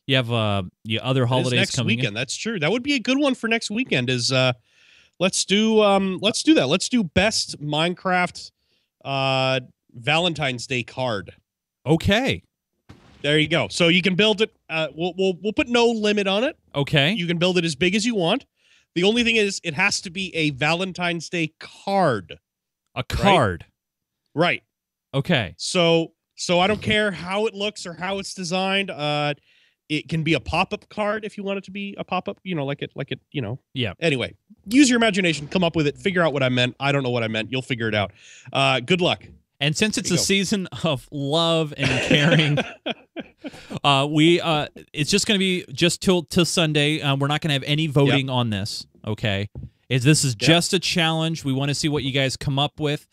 You have other holidays next coming weekend. That's true. That would be a good one for next weekend. Let's do that. Let's do best Minecraft Valentine's Day card. Okay. There you go. So you can build it. We'll put no limit on it. Okay. You can build it as big as you want. The only thing is, it has to be a Valentine's Day card. A card. Right. Okay. So I don't care how it looks or how it's designed. It can be a pop-up card if you want it to be a pop-up. You know, like it. You know. Yeah. Anyway, use your imagination. Come up with it. Figure out what I meant. I don't know what I meant. You'll figure it out. Good luck. And since it's a season of love and caring, it's just going to be just till Sunday. We're not going to have any voting on this. Okay, this is just a challenge. We want to see what you guys come up with,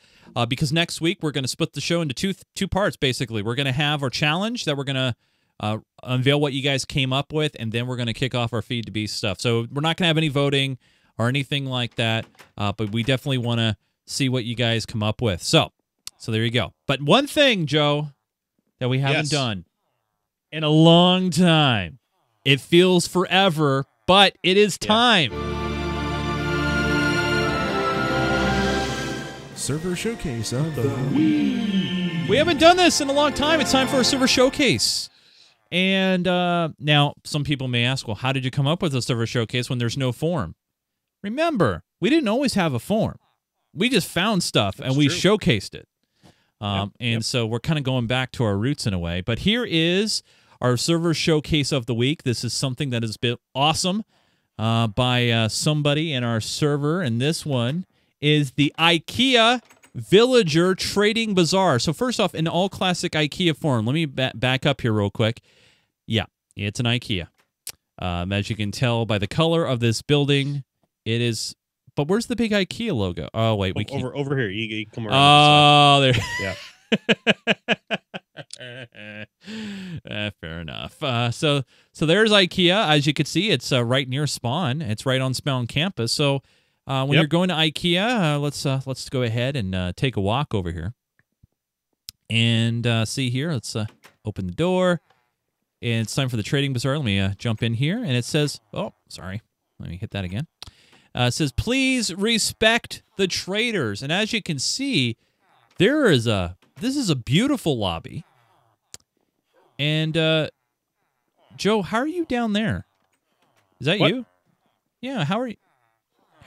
because next week we're going to split the show into two parts. Basically, we're going to have our challenge that we're going to unveil what you guys came up with, and then we're going to kick off our Feed to Beast stuff. So we're not going to have any voting or anything like that, but we definitely want to see what you guys come up with. So there you go. But one thing, Joe, that we haven't done in a long time. It feels forever, but it is time. Server showcase of the week. We haven't done this in a long time. It's time for a server showcase. And now some people may ask, well, how did you come up with a server showcase when there's no form? Remember, we didn't always have a form. We just found stuff and we showcased it. So we're kind of going back to our roots in a way. But here is our server showcase of the week. This is something that has been awesome by somebody in our server. And this one is the IKEA Villager Trading Bazaar. So first off, in all classic IKEA form, let me back up here real quick. Yeah, it's an IKEA. As you can tell by the color of this building, it is... But where's the big IKEA logo? Oh, wait. We can't. Over here. You come around. Oh, there. Yeah. Fair enough. So there's IKEA. As you can see, it's right near Spawn. It's right on Spawn campus. So when you're going to IKEA, let's go ahead and take a walk over here. And see here. Let's open the door. And it's time for the Trading Bazaar. Let me jump in here. And it says, oh, sorry. Let me hit that again. It says, please respect the traders. And as you can see, this is a beautiful lobby. And, Joe, how are you down there? Is that you? Yeah, how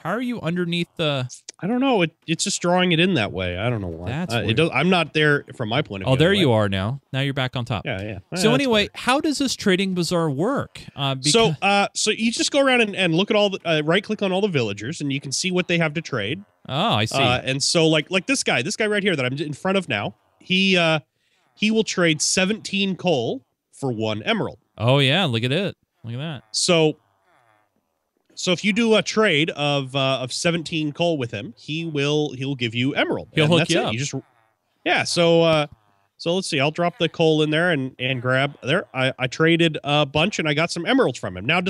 are you underneath the... I don't know. It's just drawing it in that way. I don't know why. That's it does, I'm not there from my point of view. Oh, there you are now. Now you're back on top. Yeah. So anyway, how does this Trading Bazaar work? So you just go around and look at all the right-click on all the villagers, and you can see what they have to trade. Oh, I see. And so like this guy right here that I'm in front of now, he will trade 17 coal for 1 emerald. Oh yeah, look at it. Look at that. So if you do a trade of 17 coal with him, he'll give you emerald. He'll hook you up. You just so let's see. I'll drop the coal in there and grab there. I traded a bunch and I got some emeralds from him. Now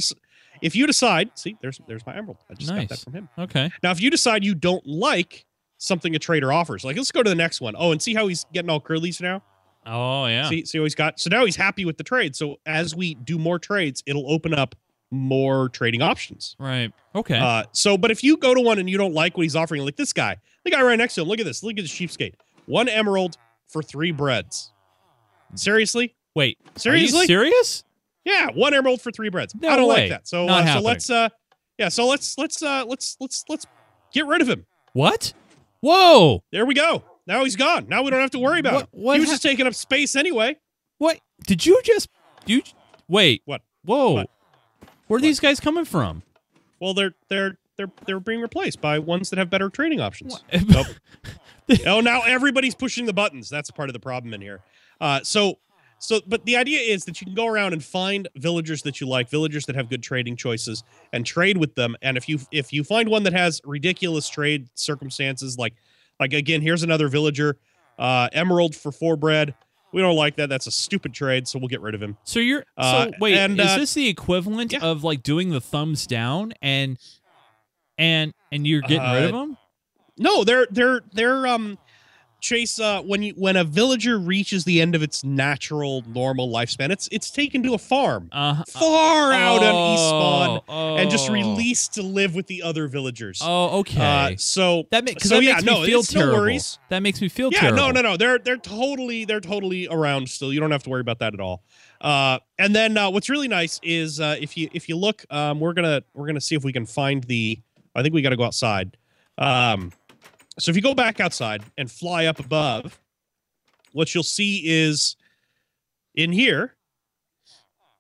if you decide, see there's my emerald. I just got that from him. Okay. Now if you decide you don't like something a trader offers, like let's go to the next one. Oh, and see how he's getting all curlies now? Oh, yeah. See how he's got. So now he's happy with the trade. So as we do more trades, it'll open up more trading options. Right. Okay. But if you go to one and you don't like what he's offering, like this guy, the guy right next to him, look at this. Look at the cheapskate. 1 emerald for 3 breads. Seriously? Wait. Seriously? Are you serious? Yeah, 1 emerald for 3 breads. No I don't way. like that. So Not let's get rid of him. What? Whoa. There we go. Now he's gone. Now we don't have to worry about him. He was just taking up space anyway. What? Did you just wait. What? Whoa. What? Where are these guys coming from? Well, they're being replaced by ones that have better trading options. Nope. Oh, now everybody's pushing the buttons. That's part of the problem in here. But the idea is that you can go around and find villagers that you like, villagers that have good trading choices, and trade with them. And if you find one that has ridiculous trade circumstances, like again, here's another villager, emerald for 4 bread. We don't like that. That's a stupid trade, so we'll get rid of him. So is this the equivalent of like doing the thumbs down and you're getting rid of them? No, they're Chase, when a villager reaches the end of its natural normal lifespan, it's taken to a farm far out on East Spawn and just released to live with the other villagers. Oh, okay. That makes me feel terrible. No worries. That makes me feel terrible. No. They're totally around still. You don't have to worry about that at all. And then what's really nice is if you look, we're gonna see if we can find the. I think we got to go outside. So if you go back outside and fly up above, what you'll see is in here,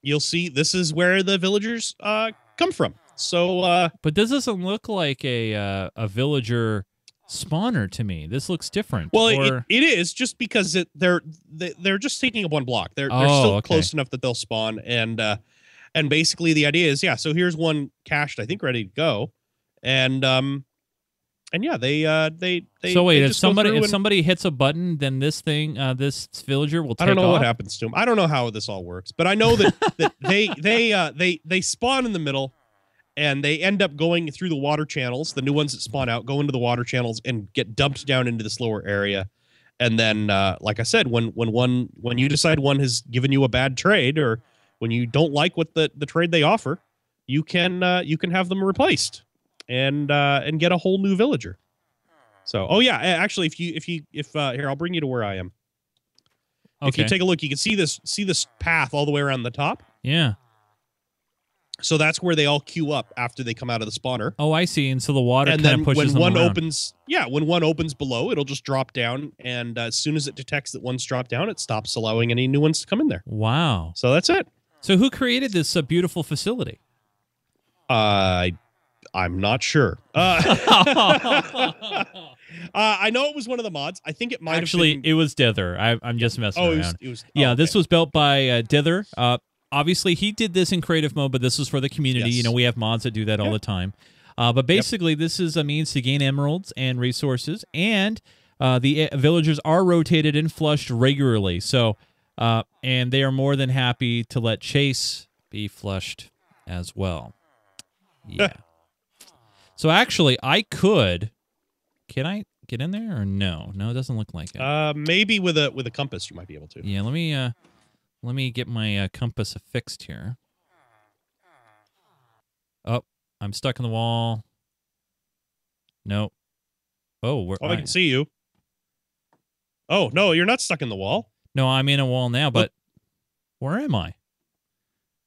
you'll see this is where the villagers come from. So, but this doesn't look like a villager spawner to me. This looks different. Well, it is just because they're just taking up 1 block. They're still close enough that they'll spawn, and basically the idea is So here's one cached, I think, ready to go, and yeah, they. So wait, if somebody hits a button, then this villager will take off? I don't know what happens to them. I don't know how this all works, but I know that they spawn in the middle, and they end up going through the water channels. The new ones that spawn out go into the water channels and get dumped down into this lower area, and then, like I said, when you decide one has given you a bad trade, or when you don't like what the trade they offer, you can have them replaced. And get a whole new villager. So, actually, if here, I'll bring you to where I am. Okay. If you take a look, you can see this path all the way around the top. Yeah. So that's where they all queue up after they come out of the spawner. Oh, I see. And so the water kind of pushes them around. When one opens below, it'll just drop down, and as soon as it detects that one's dropped down, it stops allowing any new ones to come in there. Wow. So that's it. So who created this beautiful facility? I'm not sure. I know it was one of the mods. I think it might actually have been... it was Dither. I'm just messing around. It was This was built by Dither. Obviously, he did this in creative mode, but this was for the community. Yes. You know, we have mods that do that all the time. But basically, this is a means to gain emeralds and resources, and the villagers are rotated and flushed regularly. So, and they are more than happy to let Chase be flushed as well. Yeah. So actually, I could. Can I get in there or no? No, it doesn't look like it. Maybe with a compass, you might be able to. Yeah, let me get my compass affixed here. Oh, I'm stuck in the wall. Nope. Oh, I can see you. Oh no, you're not stuck in the wall. No, I'm in a wall now, but where am I?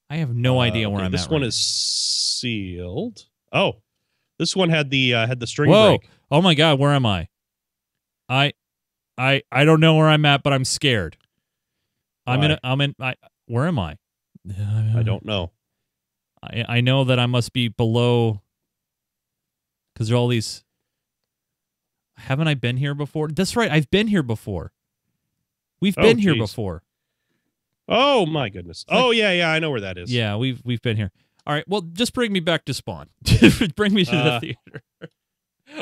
I have no idea where I'm at. This one is sealed. Oh. This one had the string Whoa. break. Oh my God, where am I? I don't know where I'm at, but I'm scared. Where am I? I don't know. I know that I must be below, because there are all these. Haven't I been here before? That's right, I've been here before. We've been here before. Oh my goodness. Yeah, I know where that is. Yeah, we've been here. All right, well, just bring me back to spawn. Bring me to the theater.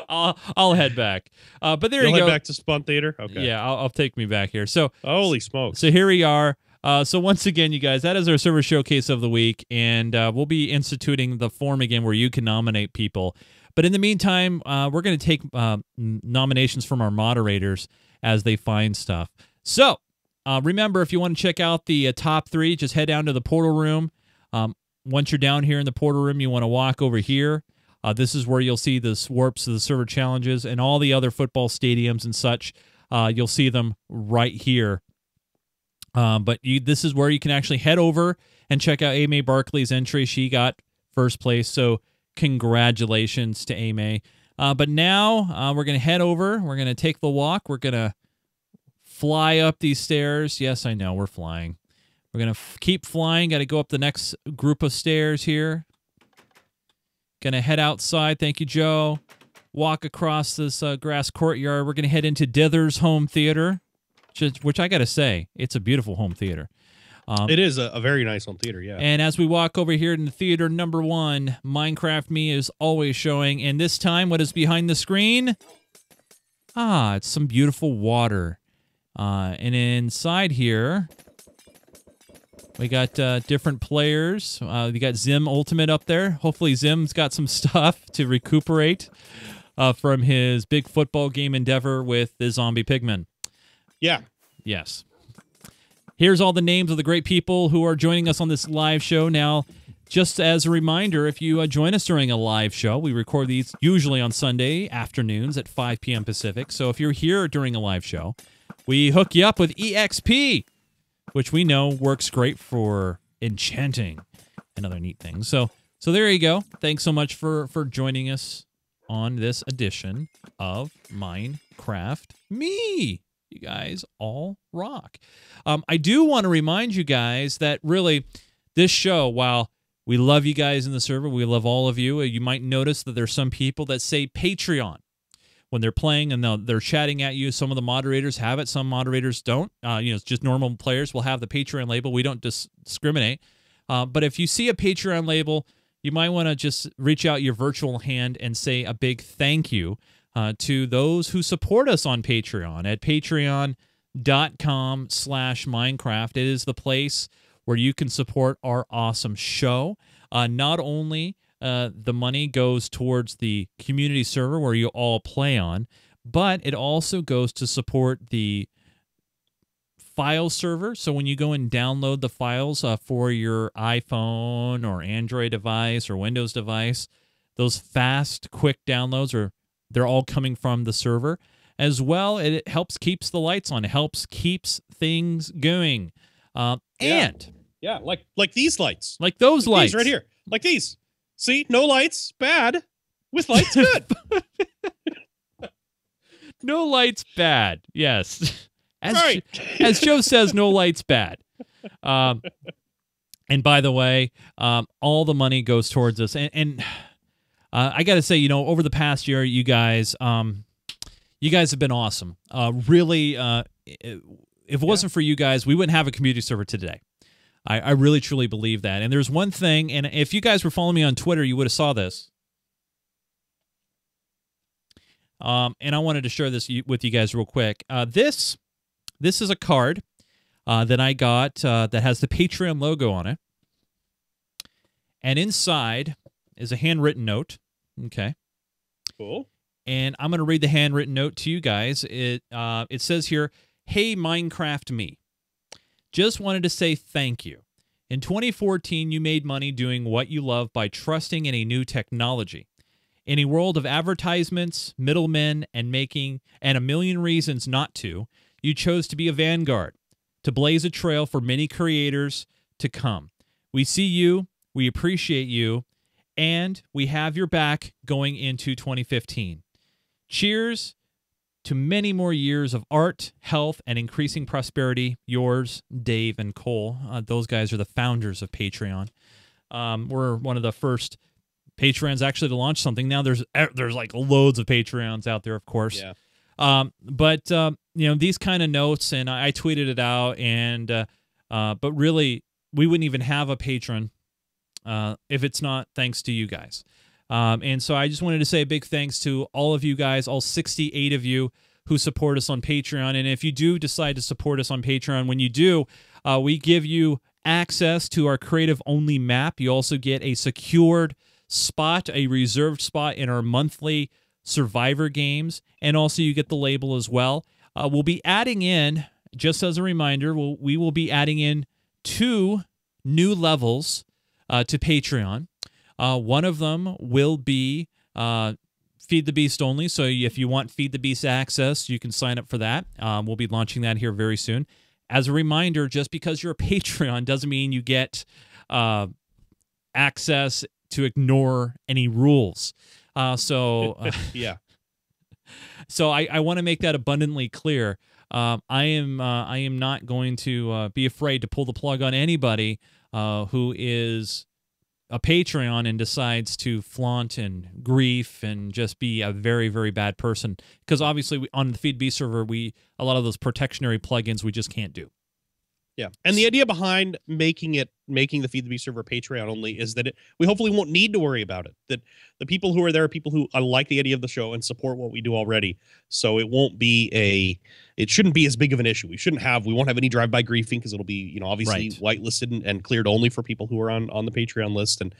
I'll head back. But there you go. Head back to Spawn Theater? Okay. Yeah, I'll take me back here. So holy smokes. So here we are. So once again, you guys, that is our server showcase of the week, and we'll be instituting the form again where you can nominate people. But in the meantime, we're going to take nominations from our moderators as they find stuff. So Remember, if you want to check out the top 3, just head down to the portal room. Once you're down here in the portal room, you want to walk over here. This is where you'll see the warps of the server challenges and all the other football stadiums and such. You'll see them right here. But this is where you can actually head over and check out Amy Barkley's entry. She got first place, so congratulations to Amy. But now we're going to head over. We're going to take the walk. We're going to fly up these stairs. Yes, I know, we're flying. We're going to keep flying. Got to go up the next group of stairs here. Going to head outside. Thank you, Joe. Walk across this grass courtyard. We're going to head into Dither's Home Theater, which I got to say, it's a beautiful home theater. It is a very nice home theater, yeah. And as we walk over here in the theater number 1, Minecraft Me is always showing. And this time, what is behind the screen? It's some beautiful water. And inside here, we got different players. We got Zim Ultimate up there. Hopefully Zim's got some stuff to recuperate from his big football game endeavor with the zombie pigmen. Yeah. Yes. Here's all the names of the great people who are joining us on this live show. Now, just as a reminder, if you join us during a live show, we record these usually on Sunday afternoons at 5 p.m. Pacific. So if you're here during a live show, we hook you up with EXP, which we know works great for enchanting and other neat things. So there you go. Thanks so much for joining us on this edition of Minecraft Me. You guys all rock. I do want to remind you guys that really this show, while we love you guys in the server, we love all of you, you might notice that there's some people that say Patreon when they're playing and they're chatting at you. Some of the moderators have it. Some moderators don't. It's just normal players will have the Patreon label. We don't discriminate. But if you see a Patreon label, you might want to just reach out your virtual hand and say a big thank you to those who support us on Patreon at patreon.com/Minecraft. It is the place where you can support our awesome show. Not only the money goes towards the community server where you all play on, but it also goes to support the file server. So when you go and download the files for your iPhone or Android device or Windows device, those fast, quick downloads they're all coming from the server. As well, it helps keeps the lights on. It helps keeps things going. And like these lights. Like those lights. These right here. Like these. See, no lights, bad. With lights, good. No lights, bad. Yes. As Joe says, no lights, bad. And by the way, all the money goes towards us. And I got to say, over the past year, you guys have been awesome. Really, if it wasn't for you guys, we wouldn't have a community server today. I really, truly believe that. And there's one thing, and if you guys were following me on Twitter, you would have saw this. And I wanted to share this with you guys real quick. This is a card that I got that has the Patreon logo on it. And inside is a handwritten note. Okay. Cool. And I'm going to read the handwritten note to you guys. It says here, "Hey, Minecraft Me. Just wanted to say thank you. In 2014, you made money doing what you love by trusting in a new technology. In a world of advertisements, middlemen, and a million reasons not to, you chose to be a vanguard, to blaze a trail for many creators to come. We see you, we appreciate you, and we have your back going into 2015. Cheers to many more years of art, health, and increasing prosperity. Yours, Dave and Cole." Those guys are the founders of Patreon. We're one of the first Patreons actually to launch something. Now there's like loads of Patreons out there, of course. Yeah. But these kind of notes, and I tweeted it out, and but really, we wouldn't even have a patron if it's not thanks to you guys. And so I just wanted to say a big thanks to all of you guys, all 68 of you who support us on Patreon. And if you do decide to support us on Patreon, when you do, we give you access to our creative-only map. You also get a secured spot, a reserved spot in our monthly Survivor games, and also you get the label as well. We'll be adding in just as a reminder, we will be adding in 2 new levels to Patreon. One of them will be Feed the Beast only. So if you want Feed the Beast access, you can sign up for that. We'll be launching that here very soon. As a reminder, just because you're a Patreon doesn't mean you get access to ignore any rules. Yeah. So I want to make that abundantly clear. I am not going to be afraid to pull the plug on anybody who is a Patreon and decides to flaunt and grief and just be a very, very bad person. Because obviously on the Feed Beast server, a lot of those protectionary plugins we just can't do. Yeah, and the idea behind making the Feed the Beast server Patreon only is that we hopefully won't need to worry about it. That the people who are there are people who like the idea of the show and support what we do already. So it shouldn't be as big of an issue. We won't have any drive-by griefing because it'll be obviously whitelisted and cleared only for people who are on the Patreon list and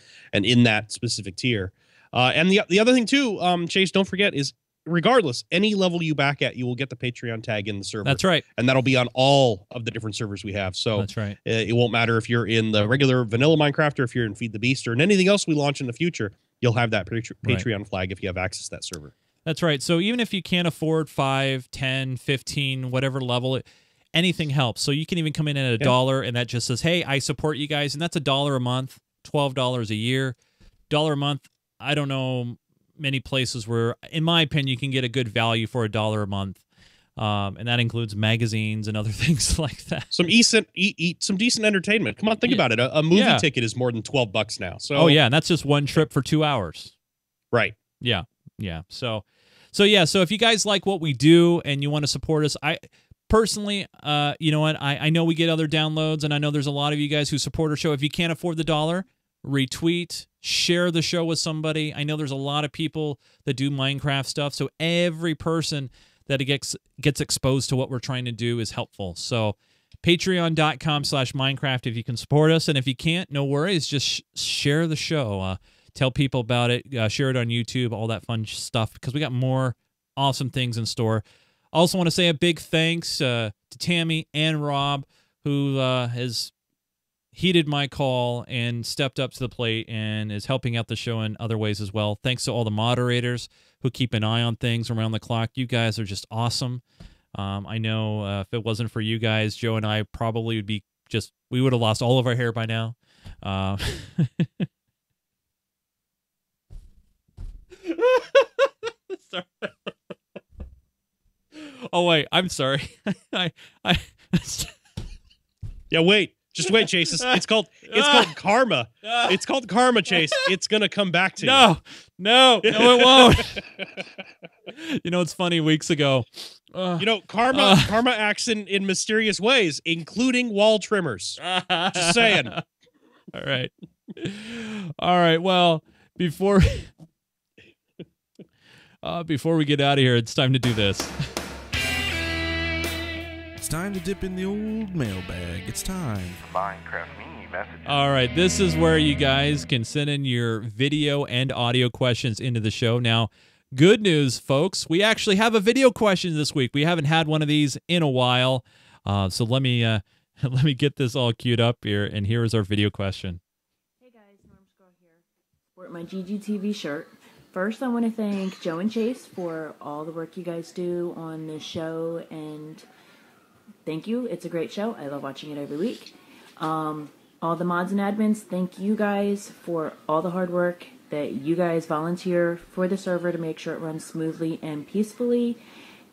in that specific tier. And the other thing too, Chase, don't forget is, regardless, any level you back at, you will get the Patreon tag in the server. That's right. And that'll be on all of the different servers we have. So that's right. It won't matter if you're in the regular vanilla Minecraft or if you're in Feed the Beast or in anything else we launch in the future, you'll have that Patreon flag if you have access to that server. That's right. So even if you can't afford 5, 10, 15, whatever level, anything helps. So you can even come in at $1 and that just says, hey, I support you guys. And that's $1 a month, $12 a year. $1 a month, I don't know many places where, in my opinion, you can get a good value for $1 a month, and that includes magazines and other things like that. Some decent entertainment. Come on, think about it. A movie ticket is more than $12 now. So and that's just one trip for 2 hours. Right. Yeah. So if you guys like what we do and you want to support us, I personally, you know what? I know we get other downloads, and I know there's a lot of you guys who support our show. If you can't afford the $1, retweet, share the show with somebody. I know there's a lot of people that do Minecraft stuff, so every person that gets exposed to what we're trying to do is helpful. So patreon.com/Minecraft if you can support us, and if you can't, no worries, just share the show. Tell people about it, share it on YouTube, all that fun stuff, because we got more awesome things in store. Also want to say a big thanks to Tammy and Rob, who has heeded my call and stepped up to the plate and is helping out the show in other ways as well. Thanks to all the moderators who keep an eye on things around the clock. You guys are just awesome. I know if it wasn't for you guys, Joe and I probably would be we would have lost all of our hair by now. Sorry. Oh, wait, I'm sorry. Yeah, wait. Just wait, Chase. It's called karma. It's called karma, Chase. It's gonna come back to you. No, it won't. It's funny. Weeks ago, karma acts in mysterious ways, including wall trimmers. Just saying. All right. Well, before we get out of here, it's time to do this. It's time to dip in the old mailbag. It's time for Minecraft Mini Messages. All right, this is where you guys can send in your video and audio questions into the show. Now, good news, folks. We actually have a video question this week. We haven't had one of these in a while. So let me get this all queued up here, and here is our video question. Hey guys, Norm's Girl here. Sport my GGTV shirt. First, I want to thank Joe and Chase for all the work you guys do on the show, and thank you. It's a great show. I love watching it every week. All the mods and admins, thank you guys for all the hard work that you guys volunteer for the server to make sure it runs smoothly and peacefully.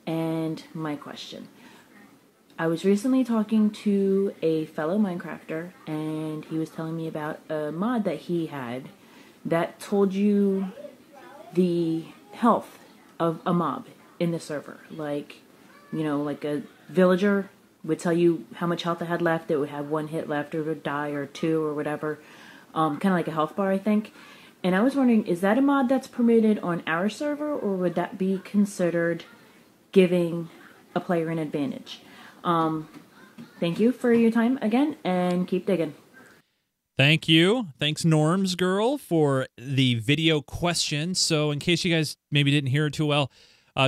And my question. I was recently talking to a fellow Minecrafter, and he was telling me about a mod that he had that told you the health of a mob in the server. Like a villager would tell you how much health it had left. It would have 1 hit left, or it would die, or 2, or whatever. Kind of like a health bar, I think. And I was wondering, is that a mod that's permitted on our server, or would that be considered giving a player an advantage? Thank you for your time again, and keep digging. Thank you. Thanks, Norm's Girl, for the video question. So in case you guys maybe didn't hear it too well,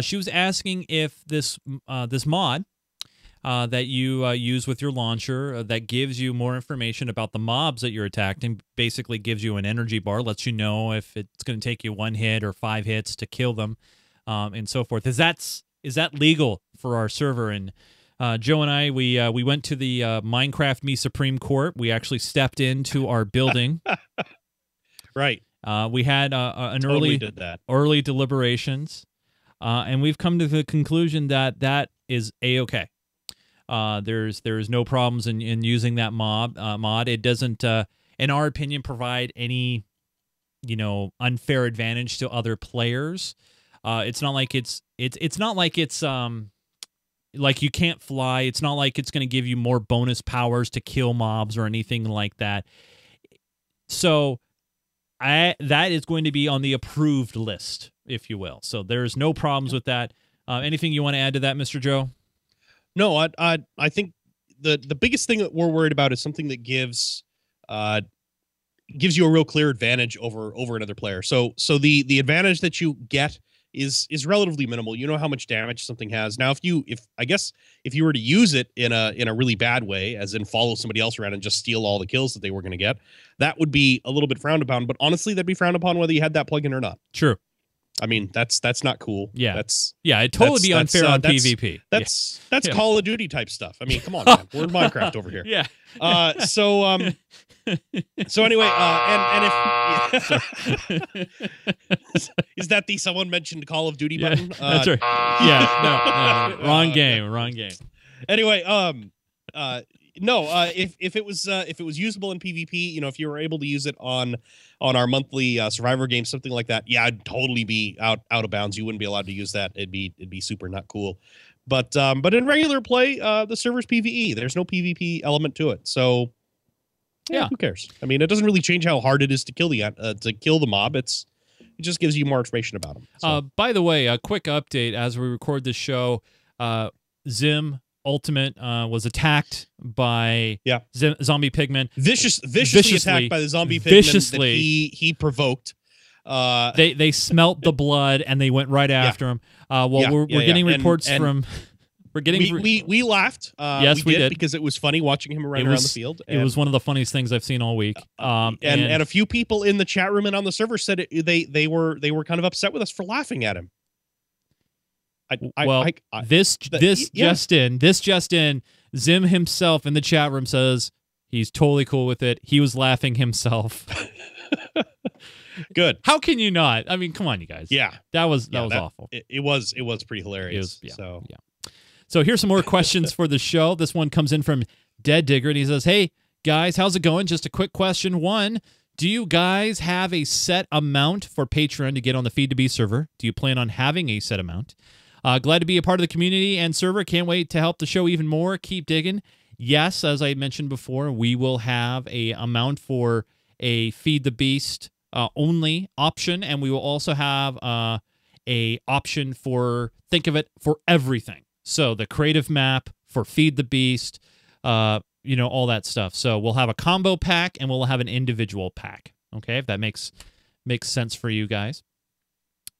she was asking if this mod that you use with your launcher that gives you more information about the mobs that you're attacking. Basically gives you an energy bar, lets you know if it's going to take you 1 hit or 5 hits to kill them, and so forth. Is that legal for our server? And Joe and I, we went to the Minecraft Me Supreme Court. We actually stepped into our building. Right. We had an Totally did that. early deliberations, and we've come to the conclusion that that is A-okay. There's no problems in using that mod. It doesn't, in our opinion, provide any, unfair advantage to other players. It's not like it's not like it's like you can't fly. It's not like it's going to give you more bonus powers to kill mobs or anything like that. So that is going to be on the approved list, if you will. So there's no problems with that. Anything you want to add to that, Mr. Joe? No, I think the biggest thing that we're worried about is something that gives you a real clear advantage over another player. So the advantage that you get is relatively minimal. You know how much damage something has. Now, if you were to use it in a really bad way, as in follow somebody else around and just steal all the kills that they were going to get, that would be a little bit frowned upon. But honestly, that'd be frowned upon whether you had that plugin or not. True. I mean, that's not cool. Yeah, it'd totally be unfair on PvP. That's Call of Duty type stuff. I mean, come on, man. We're in Minecraft over here. Yeah. So anyway, and if is that the someone mentioned Call of Duty button? That's right. Yeah. No. Wrong game. Anyway, if it was usable in PvP, if you were able to use it on our monthly Survivor game, something like that, yeah, I'd totally be out of bounds. You wouldn't be allowed to use that. It'd be super not cool. But in regular play, the server's PvE. There's no PvP element to it. So yeah, who cares? I mean, it doesn't really change how hard it is to kill the mob. It just gives you more information about them. So. By the way, a quick update as we record this show. Zim Ultimate was attacked by zombie pigmen. Viciously attacked by the zombie pigmen that he provoked. They smelt the blood and they went right after him. We're getting reports from. We're getting. We laughed. Yes, we did because it was funny watching him run around the field. It was one of the funniest things I've seen all week. And a few people in the chat room and on the server said they were kind of upset with us for laughing at him. This just in, Zim himself in the chat room says he's totally cool with it. He was laughing himself. Good. How can you not? I mean, come on, you guys. Yeah. That was awful. It was pretty hilarious. So here's some more questions for the show. This one comes in from Dead Digger, and he says, "Hey guys, how's it going? Just a quick question. One, do you guys have a set amount for Patreon to get on the Feed to Be server? Do you plan on having a set amount? Glad to be a part of the community and server. Can't wait to help the show even more. Keep digging." Yes, as I mentioned before, we will have a amount for a Feed the Beast only option, and we will also have a option for, think of it, for everything. So the creative map for Feed the Beast, all that stuff. So we'll have a combo pack and we'll have an individual pack. Okay, if that makes sense for you guys.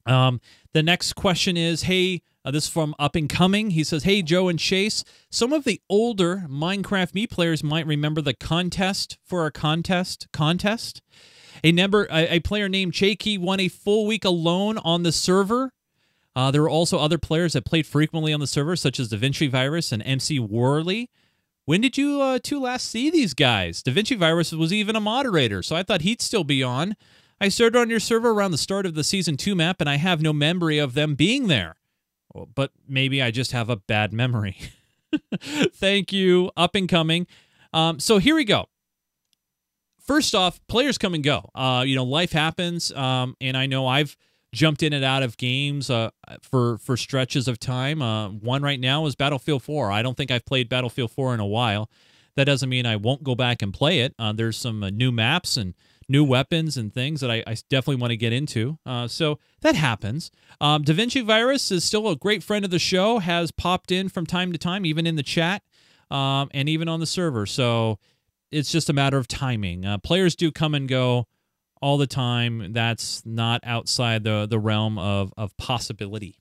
The next question is, hey, this is from Up and Coming. He says, "Hey, Joe and Chase, some of the older Minecraft Me players might remember the contest for a contest. A player named Chakey won a full week alone on the server. There were also other players that played frequently on the server, such as DaVinci Virus and MC Worley. When did you two last see these guys? DaVinci Virus was even a moderator, so I thought he'd still be on. I started on your server around the start of the Season 2 map, and I have no memory of them being there. But maybe I just have a bad memory." Thank you, Up and Coming. So here we go. First off, players come and go. Life happens, and I know I've jumped in and out of games for stretches of time. One right now is Battlefield 4. I don't think I've played Battlefield 4 in a while. That doesn't mean I won't go back and play it. There's some new maps and new weapons and things that I definitely want to get into. So that happens. DaVinci Virus is still a great friend of the show, has popped in from time to time, even in the chat, and even on the server. So it's just a matter of timing. Players do come and go all the time. That's not outside the realm of possibility.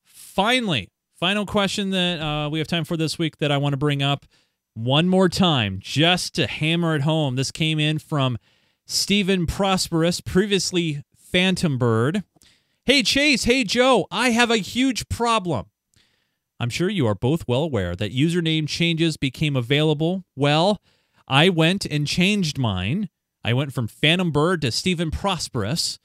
Finally, final question that we have time for this week that I want to bring up one more time, just to hammer it home. This came in from Stephen Prosperous, previously Phantom Bird. Hey, Chase. Hey, Joe. I have a huge problem. I'm sure you are both well aware that username changes became available. Well, I went and changed mine. I went from Phantom Bird to Stephen Prosperous.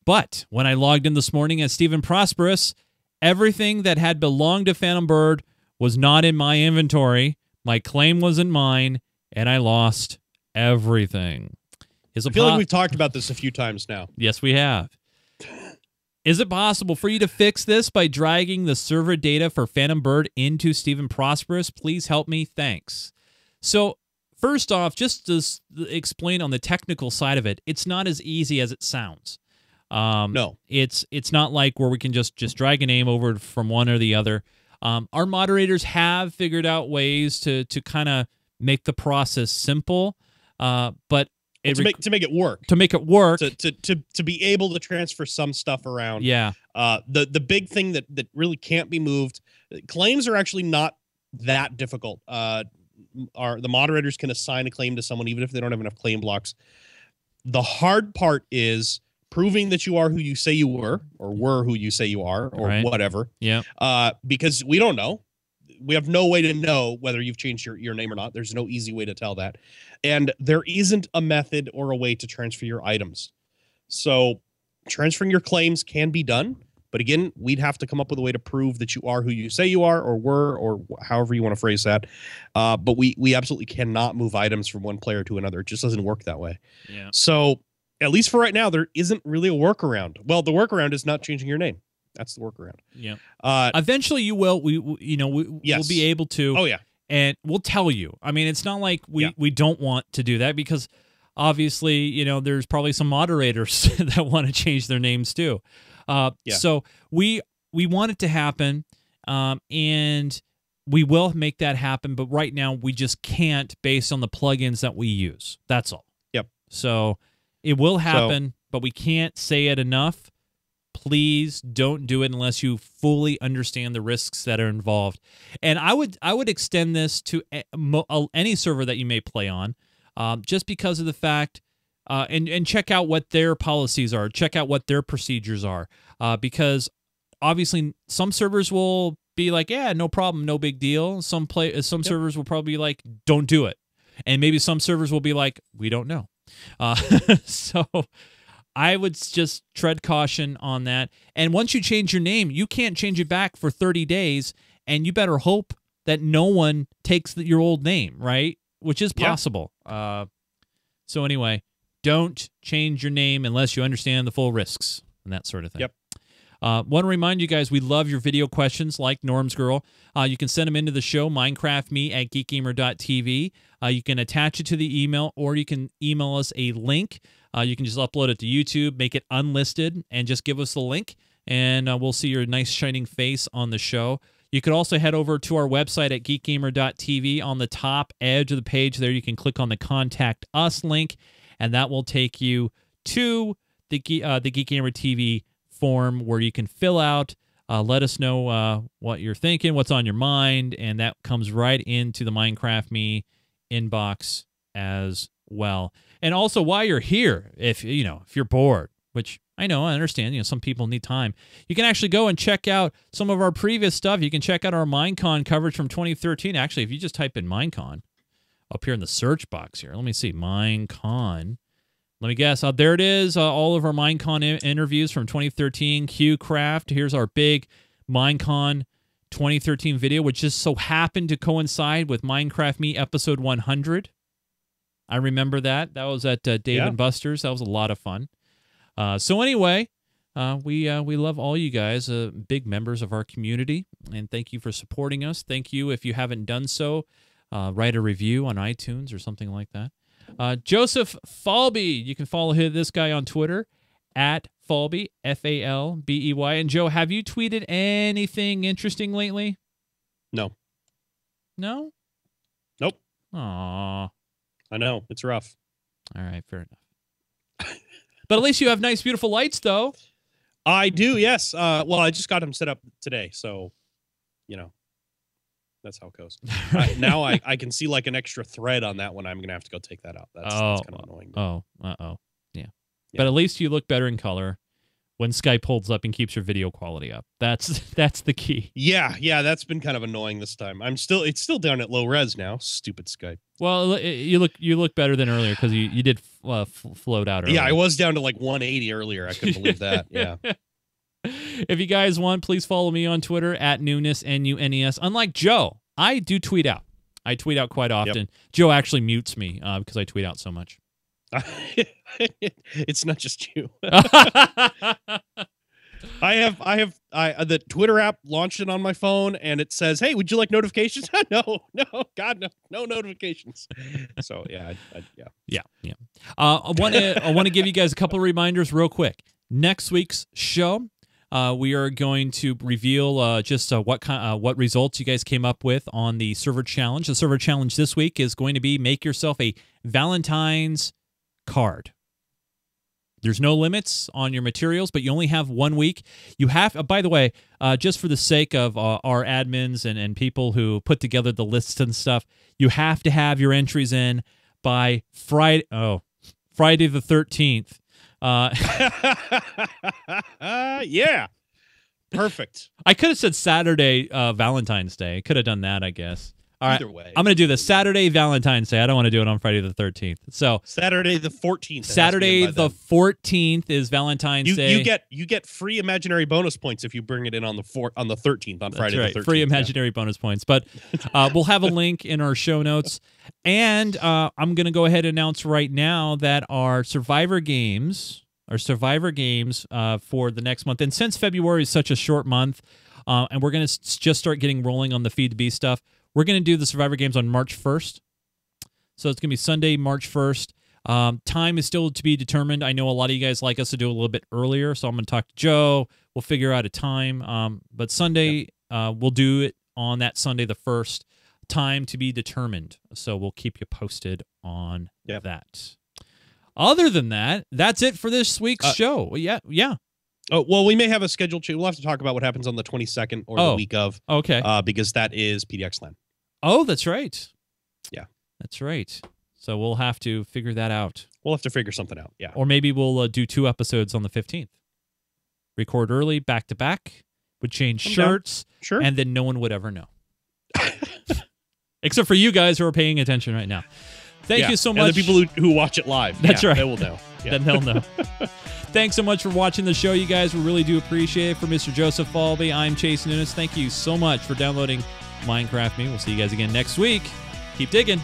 But when I logged in this morning as Stephen Prosperous, everything that had belonged to Phantom Bird was not in my inventory. My claim wasn't mine, and I lost everything. I feel like we've talked about this a few times now. Yes, we have. Is it possible for you to fix this by dragging the server data for Phantom Bird into Stephen Prosperous? Please help me. Thanks. So, first off, just to explain on the technical side of it, it's not as easy as it sounds. No. It's not like where we can just drag a name over from one or the other. Our moderators have figured out ways to kind of make the process simple, but to make it work. To make it work. To be able to transfer some stuff around. Yeah. The big thing that really can't be moved, claims are actually not that difficult. The moderators can assign a claim to someone even if they don't have enough claim blocks. The hard part is proving that you are who you say you were, or were who you say you are, or whatever. Yeah. Because we don't know. We have no way to know whether you've changed your name or not. There's no easy way to tell that. And there isn't a method or a way to transfer your items. So transferring your claims can be done. But again, we'd have to come up with a way to prove that you are who you say you are, or were, or however you want to phrase that. But we absolutely cannot move items from one player to another. It just doesn't work that way. Yeah. So at least for right now, there isn't really a workaround. Well, the workaround is not changing your name. That's the workaround. Yeah. Eventually, you will. We'll be able to. Oh yeah. And we'll tell you. I mean, it's not like we don't want to do that, because obviously, there's probably some moderators that want to change their names too. So we want it to happen, and we will make that happen. But right now, we just can't, based on the plugins that we use. That's all. Yep. So it will happen, but we can't say it enough. Please don't do it unless you fully understand the risks that are involved. And I would extend this to any server that you may play on, just because of the fact, and check out what their policies are, check out what their procedures are, because obviously some servers will be like, yeah, no problem, no big deal. Some servers will probably be like, don't do it, and maybe some servers will be like, we don't know. So I would just tread caution on that. And once you change your name, you can't change it back for 30 days, and you better hope that no one takes your old name, right? Which is possible. So anyway, don't change your name unless you understand the full risks and that sort of thing. Yep. Want to remind you guys, we love your video questions like Norm's Girl. You can send them into the show, minecraftme@geekgamer.tv. You can attach it to the email, or you can email us a link. You can just upload it to YouTube, make it unlisted, and just give us the link, and we'll see your nice shining face on the show. You could also head over to our website at geekgamer.tv. On the top edge of the page there, you can click on the Contact Us link, and that will take you to the Geek Gamer TV form where you can fill out, let us know what you're thinking, what's on your mind, and that comes right into the Minecraft Me inbox as well. And also, while you're here, if you're bored, which I understand, some people need time, you can actually go and check out some of our previous stuff. You can check out our Minecon coverage from 2013. Actually, if you just type in Minecon up here in the search box here, let me see, Minecon. Let me guess. There it is. All of our Minecon interviews from 2013. QCraft. Here's our big Minecon 2013 video, which just so happened to coincide with Minecraft Me episode 100. I remember that. That was at Dave and Buster's. That was a lot of fun. So anyway, we love all you guys, big members of our community, and thank you for supporting us. Thank you. If you haven't done so, write a review on iTunes or something like that. Joseph Falbey, you can follow this guy on Twitter at Falbey, Falbey. And Joe, have you tweeted anything interesting lately? No. No? Nope. Aww. I know. It's rough. All right, fair enough. But at least you have nice, beautiful lights, though. I do, yes. Well, I just got them set up today, so That's how it goes. Now I can see like an extra thread on that one. I'm gonna have to go take that out. That's kind of annoying. Yeah. But at least you look better in color when Skype holds up and keeps your video quality up. That's the key. Yeah, that's been kind of annoying this time. It's still down at low res now. Stupid Skype. Well, you look better than earlier because you did float out earlier. Yeah, I was down to like 180 earlier. I couldn't believe that. Yeah. If you guys want, please follow me on Twitter at Nunes, Nunes. Unlike Joe, I do tweet out. I tweet out quite often. Yep. Joe actually mutes me because I tweet out so much. It's not just you. I have the Twitter app launched it on my phone, and it says, "Hey, would you like notifications?" No, God, no notifications. So yeah. I want to give you guys a couple of reminders real quick. Next week's show, we are going to reveal just what results you guys came up with on the server challenge. The server challenge this week is going to be make yourself a Valentine's card. There's no limits on your materials, but you only have 1 week. You have, by the way, just for the sake of our admins and people who put together the lists and stuff, you have to have your entries in by Friday the 13th. Yeah. Perfect. I could have said Saturday Valentine's Day. Could have done that, I guess. All right. Either way. I'm going to do this Saturday Valentine's Day. I don't want to do it on Friday the 13th. So Saturday the 14th. Saturday the 14th is Valentine's Day. You get free imaginary bonus points if you bring it in on the 13th on Friday the 13th. Free imaginary bonus points. But we'll have a link in our show notes. And I'm going to go ahead and announce right now that our Survivor games for the next month. And since February is such a short month, and we're going to just start getting rolling on the Feed the Beast stuff, we're going to do the Survivor games on March 1st. So it's going to be Sunday, March 1st. Time is still to be determined. I know a lot of you guys like us to do a little bit earlier, so I'm going to talk to Joe. We'll figure out a time. But Sunday, we'll do it on that Sunday the 1st. Time to be determined. So we'll keep you posted on that. Other than that, that's it for this week's show. Yeah. Oh, well, we may have a scheduled change. We'll have to talk about what happens on the 22nd or the week of. Okay. Because that is PDX LAN. Oh, that's right. Yeah. That's right. So we'll have to figure that out. We'll have to figure something out, yeah. Or maybe we'll do 2 episodes on the 15th. Record early, back-to-back, would change shirts, sure, and then no one would ever know. Except for you guys who are paying attention right now. Thank you so much. And the people who watch it live. That's right. They will know. Yeah. Then they'll know. Thanks so much for watching the show, you guys. We really do appreciate it. For Mr. Joseph Falbey, I'm Chase Nunes. Thank you so much for downloading Minecraft Me. We'll see you guys again next week. Keep digging.